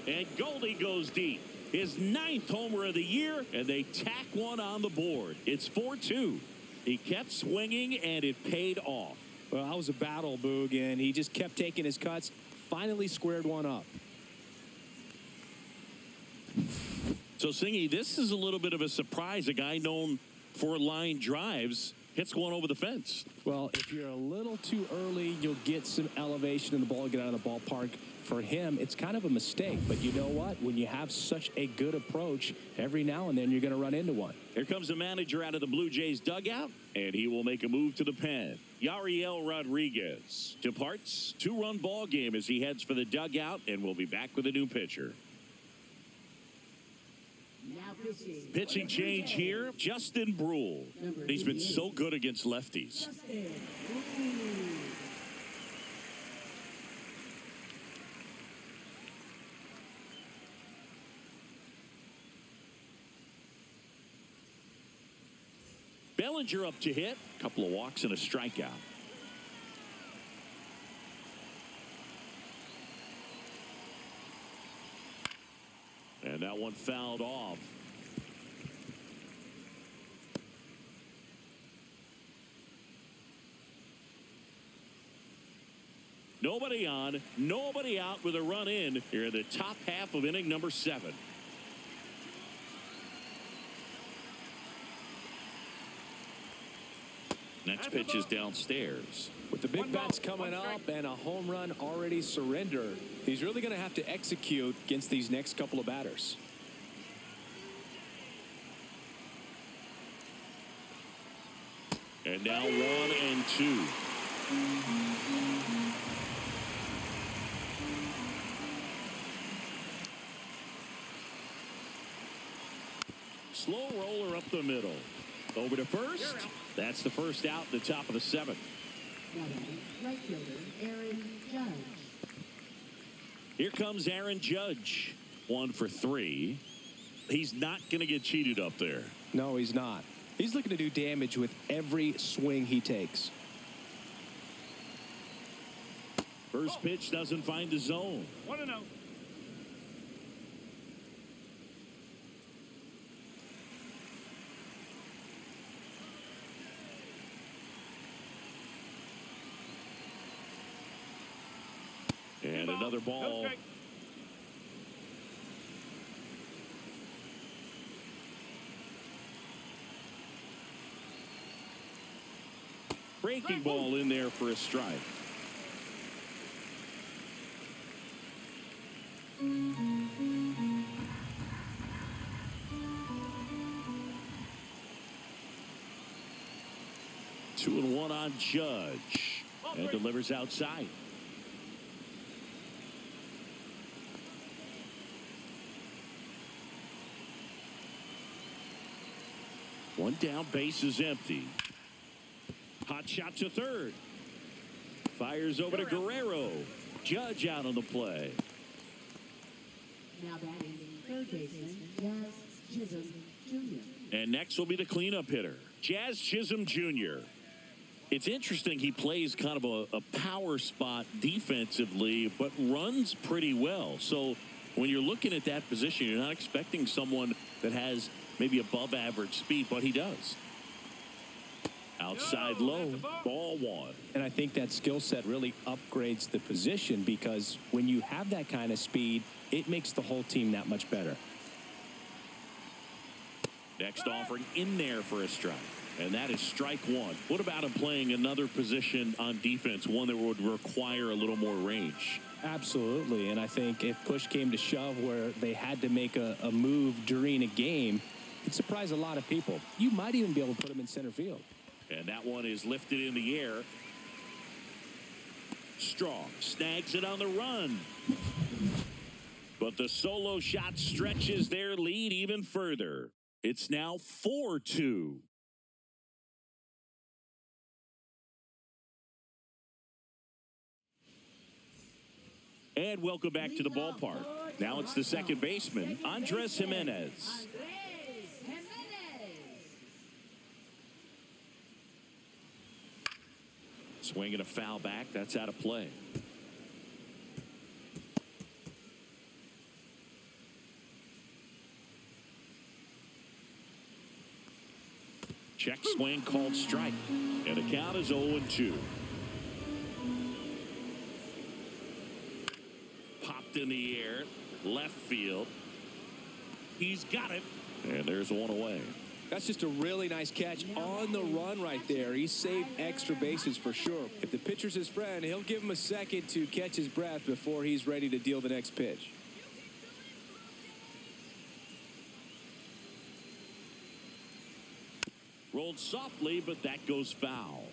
And Goldie goes deep. His 9th homer of the year, and they tack one on the board. It's 4-2. He kept swinging, and it paid off. Well, that was a battle, Boog, and he just kept taking his cuts. Finally squared one up. So, Singy, this is a little bit of a surprise. A guy known for line drives hits one over the fence. Well, if you're a little too early, you'll get some elevation and the ball will get out of the ballpark. For him, it's kind of a mistake. But you know what? When you have such a good approach, every now and then you're going to run into one. Here comes the manager out of the Blue Jays dugout, and he will make a move to the pen. Yariel Rodriguez departs. 2-run ball game as he heads for the dugout, and we'll be back with a new pitcher. Now Pitching change here, Justin Brule. He's been so good against lefties. Bellinger up to hit. Couple of walks and a strikeout. And that one fouled off. Nobody on, nobody out with a run in here in the top half of inning number 7. Next pitch is downstairs. With the big bats coming up and a home run already surrendered, he's really going to have to execute against these next couple of batters. And now 1-2. Slow roller up the middle. Over to first. That's the first out at the top of the 7th. Right fielder, Aaron Judge. Here comes Aaron Judge. 1 for 3. He's not going to get cheated up there. No, he's not. He's looking to do damage with every swing he takes. First pitch doesn't find the zone. 1-0. And another ball. No, Breaking ball in there for a strike. Two and one on Judge. And delivers outside. One down, base is empty. Hot shot to third. Fires over to Guerrero. Judge out on the play. Now batting third baseman, Jazz Chisholm Jr. And next will be the cleanup hitter, Jazz Chisholm Jr. It's interesting he plays kind of a power spot defensively, but runs pretty well. So when you're looking at that position, you're not expecting someone that has maybe above average speed, but he does. Outside low, ball one. And I think that skill set really upgrades the position because when you have that kind of speed, it makes the whole team that much better. Next offering in there for a strike. And that is strike one. What about him playing another position on defense, one that would require a little more range? Absolutely. And I think if push came to shove where they had to make a move during a game, it'd surprise a lot of people. You might even be able to put him in center field. And that one is lifted in the air. Strong snags it on the run. But the solo shot stretches their lead even further. It's now 4-2. And welcome back to the ballpark. Now it's the second baseman, Andres Jimenez. Swinging a foul back. That's out of play. Check swing called strike. And the count is 0-2. Popped in the air. Left field. He's got it. And there's one away. That's just a really nice catch on the run right there. He saved extra bases for sure. If the pitcher's his friend, he'll give him a second to catch his breath before he's ready to deal the next pitch. Rolled softly, but that goes foul.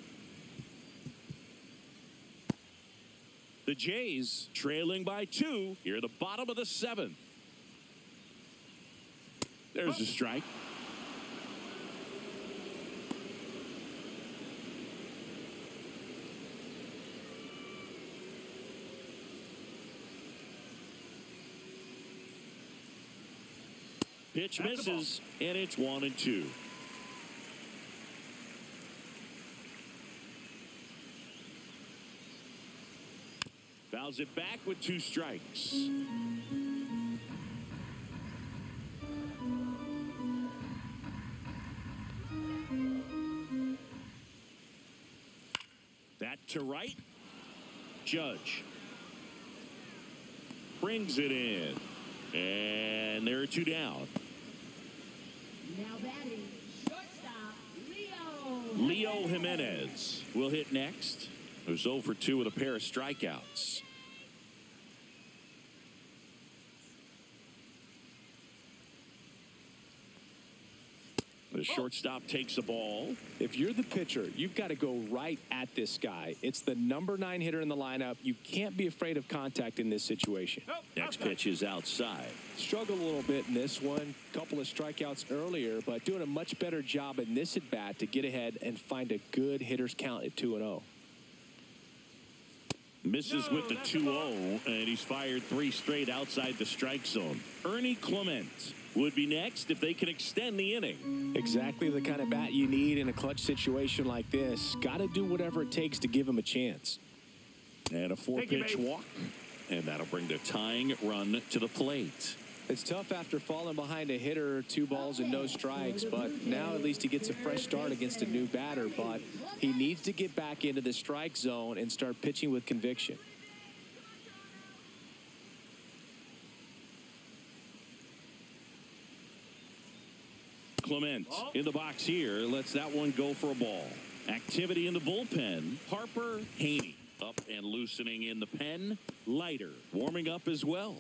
The Jays trailing by 2 here at the bottom of the 7th. There's a strike. Pitch misses, and it's 1-2. Fouls it back with 2 strikes. That to right. Judge brings it in. And there are 2 down. Now batting shortstop, Leo Jimenez will hit next. Who's 0 for 2 with a pair of strikeouts. The shortstop takes the ball. If you're the pitcher, you've got to go right at this guy. It's the number 9 hitter in the lineup. You can't be afraid of contact in this situation. Next pitch is outside. Struggled a little bit in this one. Couple of strikeouts earlier, but doing a much better job in this at bat to get ahead and find a good hitter's count at 2-0. Misses with the 2-0, and he's fired 3 straight outside the strike zone. Ernie Clement would be next if they can extend the inning. Exactly the kind of bat you need in a clutch situation like this. Got to do whatever it takes to give him a chance. And a 4-pitch walk, and that'll bring the tying run to the plate. It's tough after falling behind a hitter, 2 balls and no strikes, but now at least he gets a fresh start against a new batter, but he needs to get back into the strike zone and start pitching with conviction. Clement in the box here lets that one go for a ball. Activity in the bullpen. Harper, Haney up and loosening in the pen. Leiter warming up as well.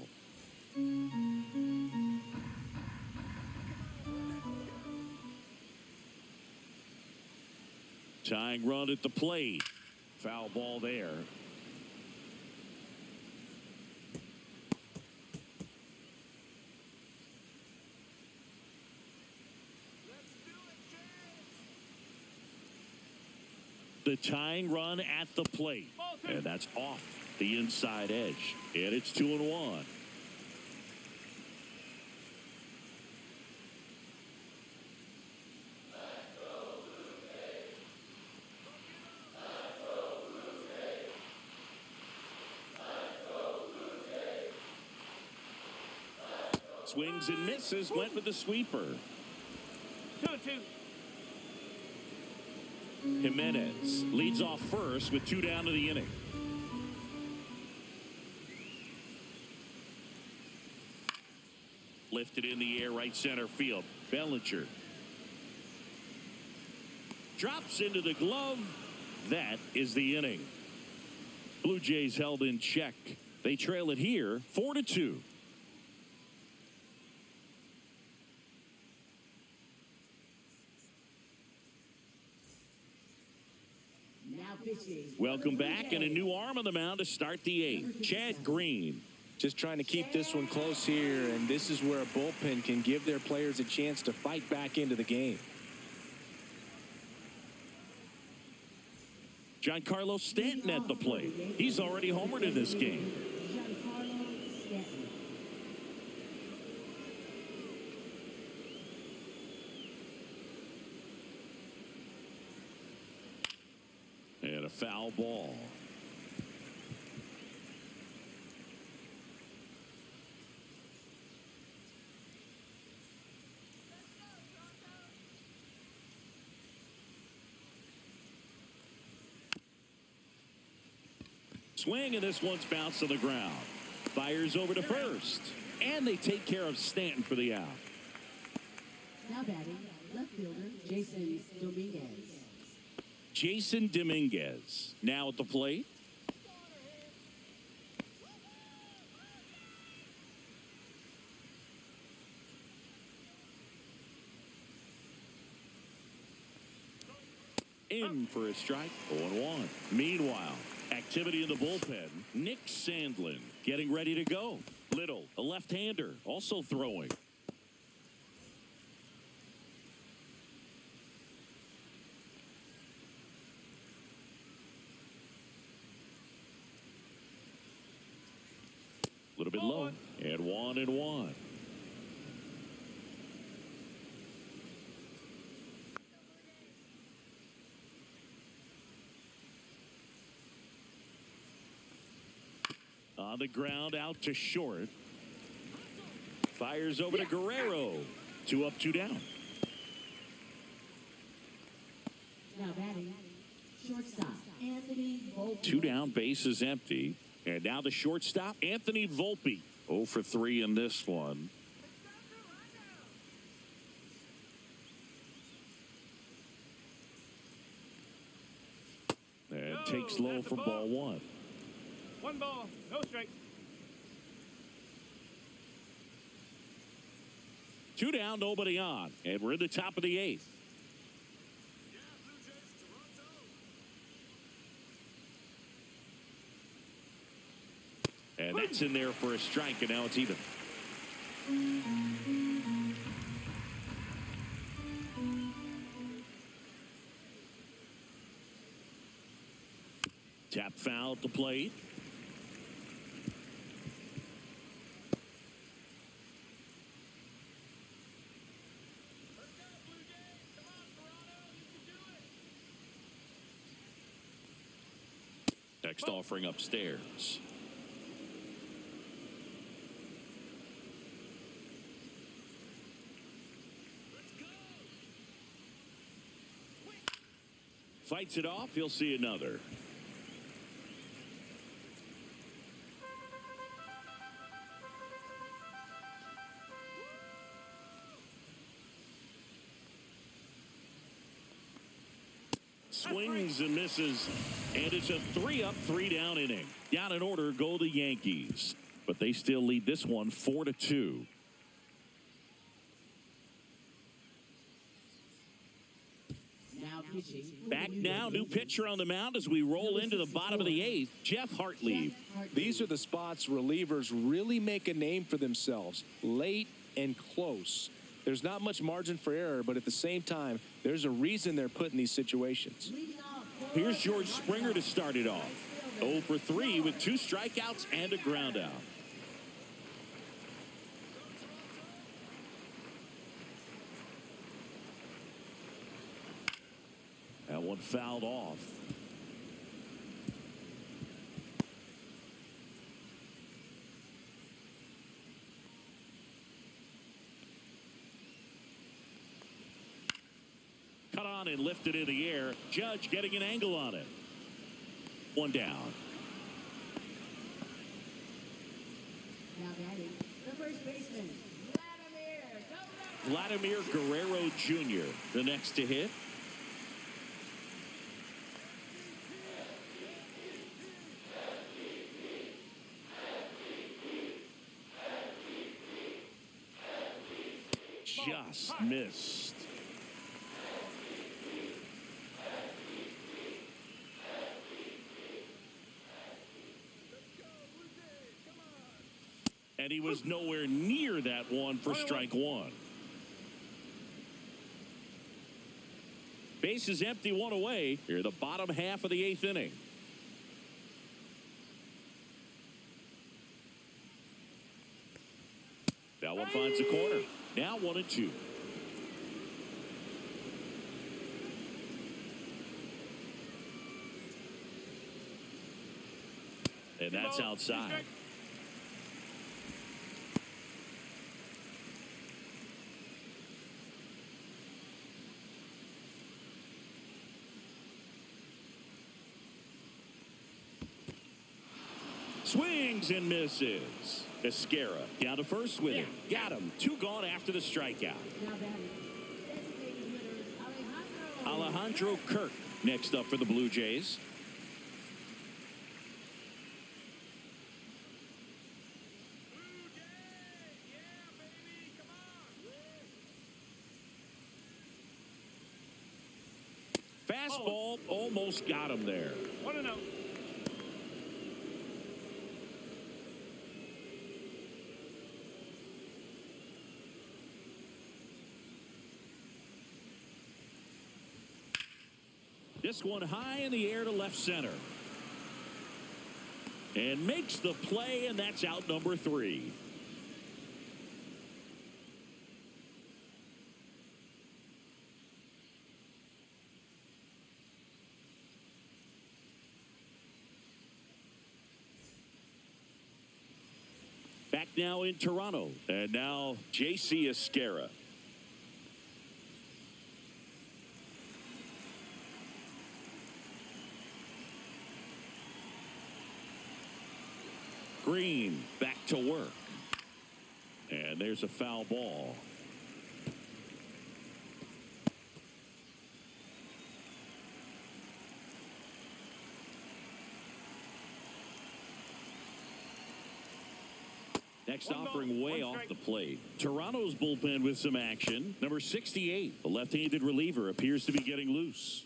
Tying run at the plate. Foul ball there. The tying run at the plate. And that's off the inside edge. And it's 2-1. Swings and misses, went with the sweeper. 2-2. Jimenez leads off first with 2 down to the inning. Lifted in the air, right center field. Bellinger drops into the glove. That is the inning. Blue Jays held in check. They trail it here 4-2. Welcome back, and a new arm on the mound to start the 8th. Chad Green. Just trying to keep this one close here, and this is where a bullpen can give their players a chance to fight back into the game. Giancarlo Stanton at the plate. He's already homered in this game. And a foul ball. Swing, and this one's bounced to the ground. Fires over to first. And they take care of Stanton for the out. Now batting, left fielder Jason Dominguez. Jason Dominguez now at the plate. In for a strike. 0-1. Meanwhile, activity in the bullpen. Nick Sandlin getting ready to go. Little, a left-hander, also throwing. A little bit low. And 1-1. On the ground, out to short. Fires over to Guerrero. 2 up, 2 down. Now batting, shortstop Anthony Volpe. 2 down, base is empty. And now the shortstop, Anthony Volpe. 0 for 3 in this one. And takes low for ball 1. 1 ball, no strike. 2 down, nobody on. And we're in the top of the 8th. And that's in there for a strike, and now it's even. Tap foul at the plate. Next offering upstairs. Fights it off. He'll see another. Swings and misses, and it's a 3 up, 3 down inning. Down in order go the Yankees, but they still lead this one 4-2. Back now, new pitcher on the mound as we roll into the bottom of the 8th, Jeff Hartley. These are the spots relievers really make a name for themselves, late and close. There's not much margin for error, but at the same time, there's a reason they're put in these situations. Leading off Here's George Springer to start it off. 0 for 3 with 2 strikeouts and a ground out. That one fouled off. Cut on and lifted in the air. Judge getting an angle on it. One down. Now batting, the first baseman, Vladimir Guerrero Jr., the next to hit. Just missed. And he was nowhere near that one for strike one. Base is empty, one away. Here, the bottom half of the 8th inning. That one finds the corner. Now 1-2. And that's outside. Swings and misses. Esquera down to first with it. Got him. 2 gone after the strikeout. now batting, designated hitter Alejandro Kirk next up for the Blue Jays. Fastball almost got him there. 1-0. This one high in the air to left center. And makes the play, and that's out number 3. Back now in Toronto. And now J.C. Esquera. Green back to work. And there's a foul ball. Next offering way off the plate. Toronto's bullpen with some action. Number 68, the left-handed reliever, appears to be getting loose.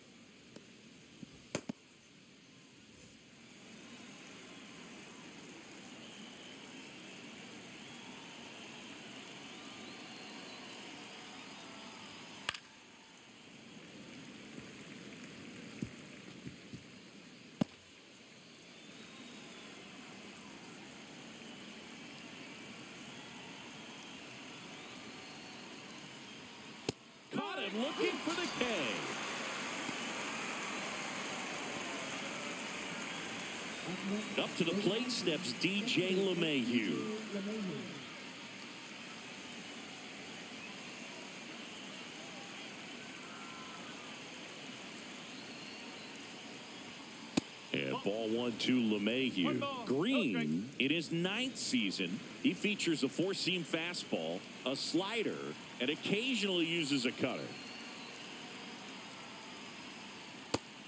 Caught him looking for the K. Up to the plate steps DJ LeMahieu. And ball 1 to LeMahieu. Green, in his 9th season, he features a 4-seam fastball, a slider, and occasionally uses a cutter.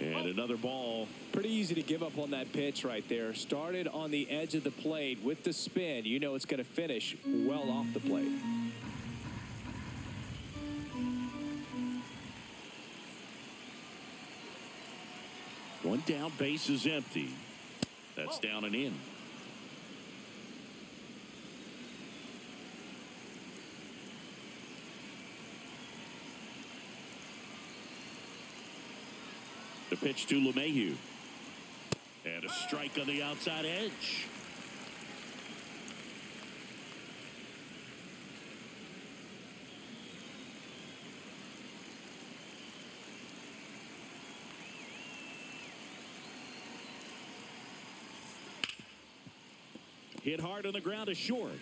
And another ball. Pretty easy to give up on that pitch right there. Started on the edge of the plate with the spin. You know it's going to finish well off the plate. One down, base is empty. That's down and in. The pitch to LeMahieu. And a strike on the outside edge. Hit hard on the ground to short.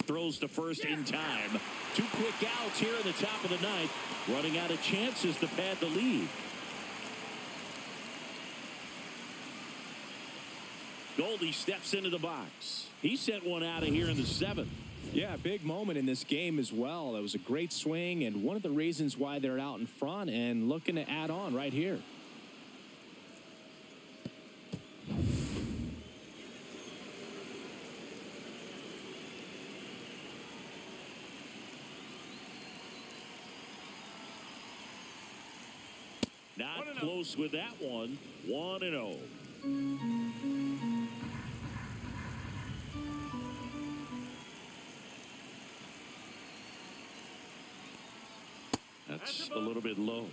Throws to first in time. 2 quick outs here in the top of the ninth. Running out of chances to pad the lead. Goldie steps into the box. He sent one out of here in the 7th. Yeah, big moment in this game as well. It was a great swing and one of the reasons why they're out in front and looking to add on right here. Not close with that one. 1-0. That's a little bit low.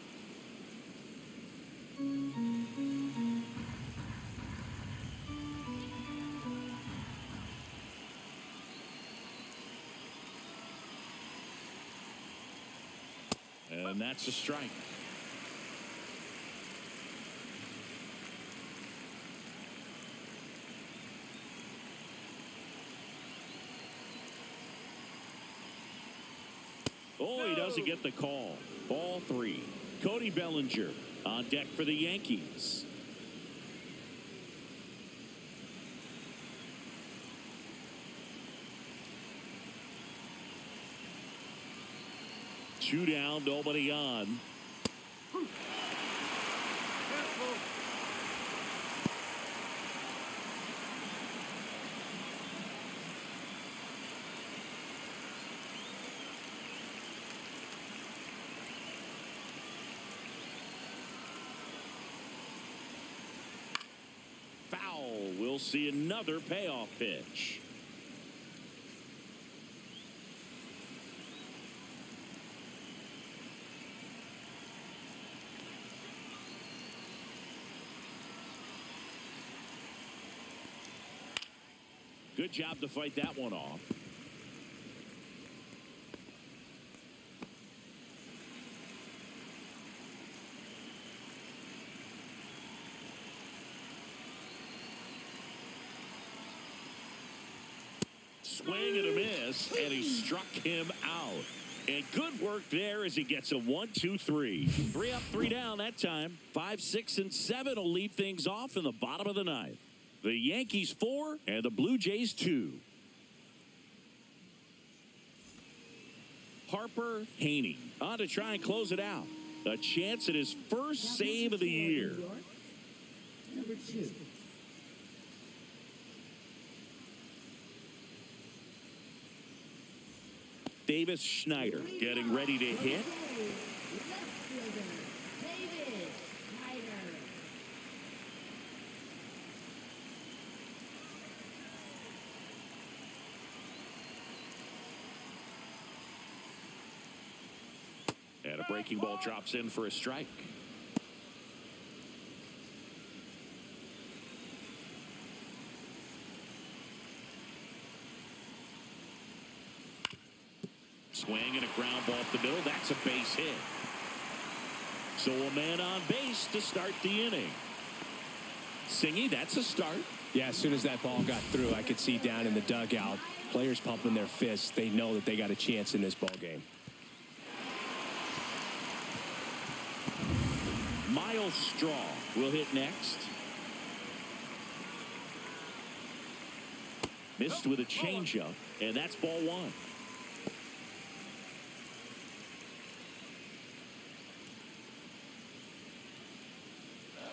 And that's a strike. Oh, he doesn't get the call. Ball 3. Cody Bellinger on deck for the Yankees. Two down, nobody on. We'll see another payoff pitch. Good job to fight that one off. Swing and a miss, and he struck him out. And good work there as he gets a 1-2-3. 3 up, 3 down that time. 5, 6, and 7 will lead things off in the bottom of the ninth. The Yankees 4 and the Blue Jays 2. Harper Haney on to try and close it out. A chance at his first save of the year. Number 2. Davis Schneider getting ready to hit. Left fielder, Davis Schneider. And a breaking ball drops in for a strike. Swing and a ground ball up the middle. That's a base hit. So a man on base to start the inning. Singy, that's a start. Yeah, as soon as that ball got through, I could see down in the dugout, players pumping their fists. They know that they got a chance in this ball game. Miles Straw will hit next. Missed with a changeup, and that's ball 1.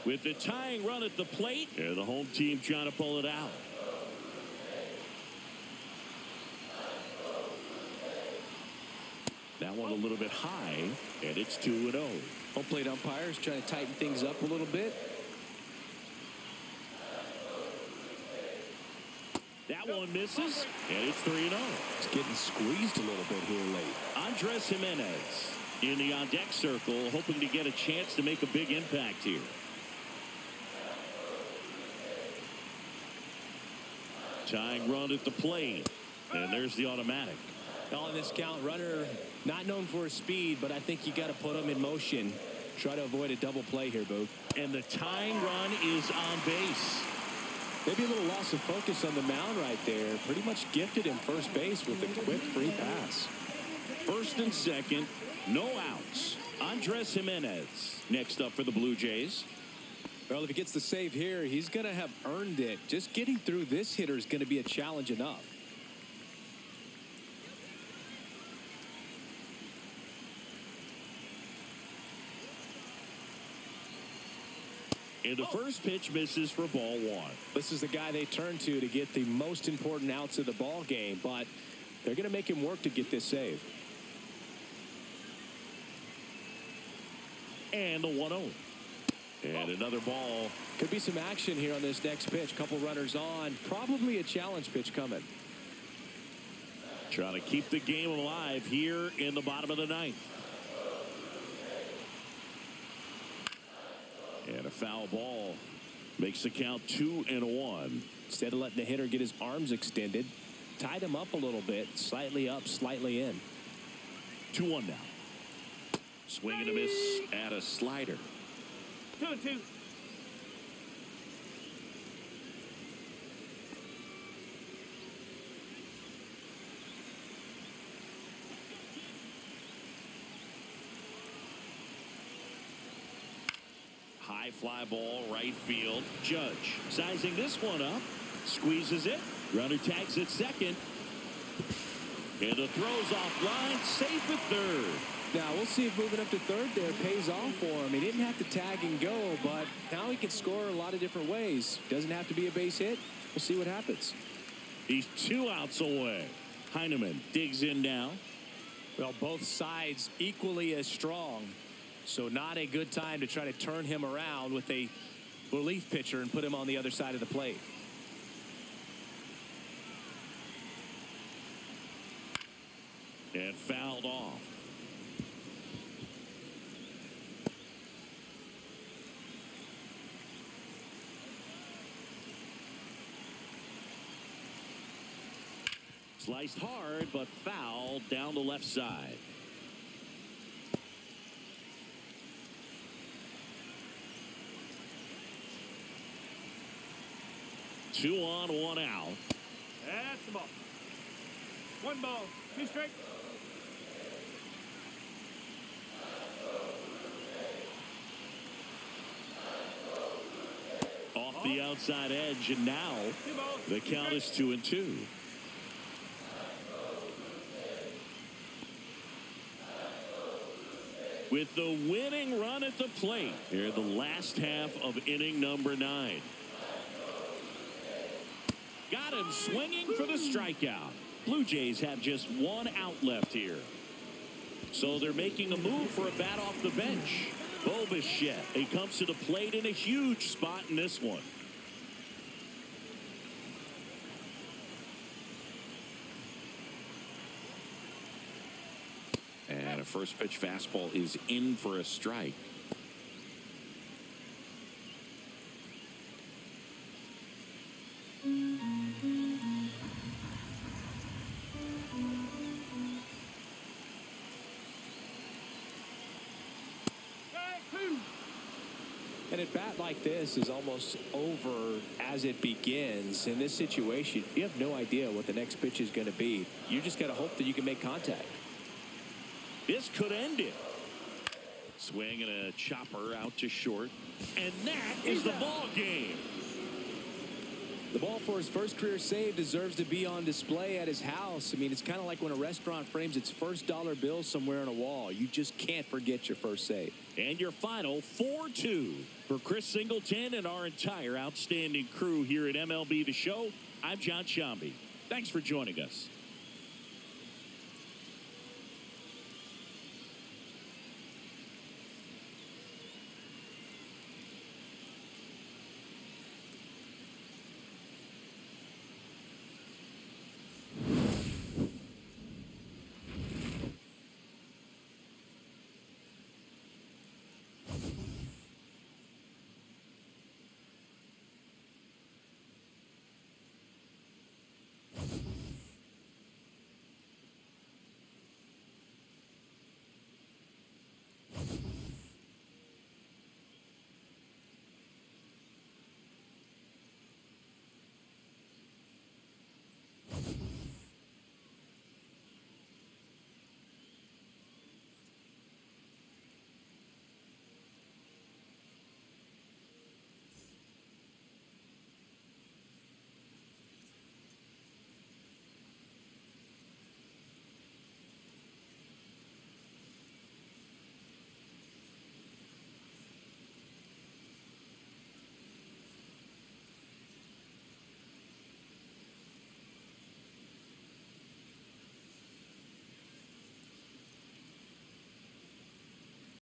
With the tying run at the plate, and the home team trying to pull it out. That one a little bit high, and it's 2-0. Home plate umpires trying to tighten things up a little bit. That one misses, and it's 3-0. It's getting squeezed a little bit here late. Andres Jimenez in the on-deck circle, hoping to get a chance to make a big impact here. Tying run at the plate. And there's the automatic. On this count, runner not known for his speed, but I think you got to put him in motion. Try to avoid a double play here, Booth. And the tying run is on base. Maybe a little loss of focus on the mound right there. Pretty much gifted him first base with a quick free pass. First and second, no outs. Andres Jimenez next up for the Blue Jays. Well, if he gets the save here, he's going to have earned it. Just getting through this hitter is going to be a challenge enough. And the first pitch misses for ball one. This is the guy they turn to get the most important outs of the ball game, but they're going to make him work to get this save. And the 1-0. And another ball. Could be some action here on this next pitch. Couple runners on. Probably a challenge pitch coming. Trying to keep the game alive here in the bottom of the ninth. And a foul ball makes the count 2-1. Instead of letting the hitter get his arms extended, tied him up a little bit, slightly up, slightly in. 2-1 now. Swing and a miss at a slider. 2-2. High fly ball, right field. Judge sizing this one up. Squeezes it. Runner tags at second. And the throw's off line. Safe at third. Now, we'll see if moving up to third there pays off for him. He didn't have to tag and go, but now he can score a lot of different ways. Doesn't have to be a base hit. We'll see what happens. He's 2 outs away. Heineman digs in now. Well, both sides equally as strong. So not a good time to try to turn him around with a relief pitcher and put him on the other side of the plate. And fouled off. Sliced hard, but fouled down the left side. Two on, 1 out. That's the ball. 1 ball, 2 strikes. Off the outside edge, and now 2 balls, the count is 2-2. With the winning run at the plate here in the last half of inning number 9. Got him swinging for the strikeout. Blue Jays have just 1 out left here. So they're making a move for a bat off the bench. Bo Bichette, he comes to the plate in a huge spot in this one. And a first pitch fastball is in for a strike. And a bat like this is almost over as it begins. In this situation, you have no idea what the next pitch is going to be. You just got to hope that you can make contact. This could end it. Swing and a chopper out to short. And that is the ball game. The ball for his first career save deserves to be on display at his house. I mean, it's kind of like when a restaurant frames its first dollar bill somewhere on a wall. You just can't forget your first save. And your final 4-2 for Chris Singleton and our entire outstanding crew here at MLB The Show. I'm John Shambi. Thanks for joining us.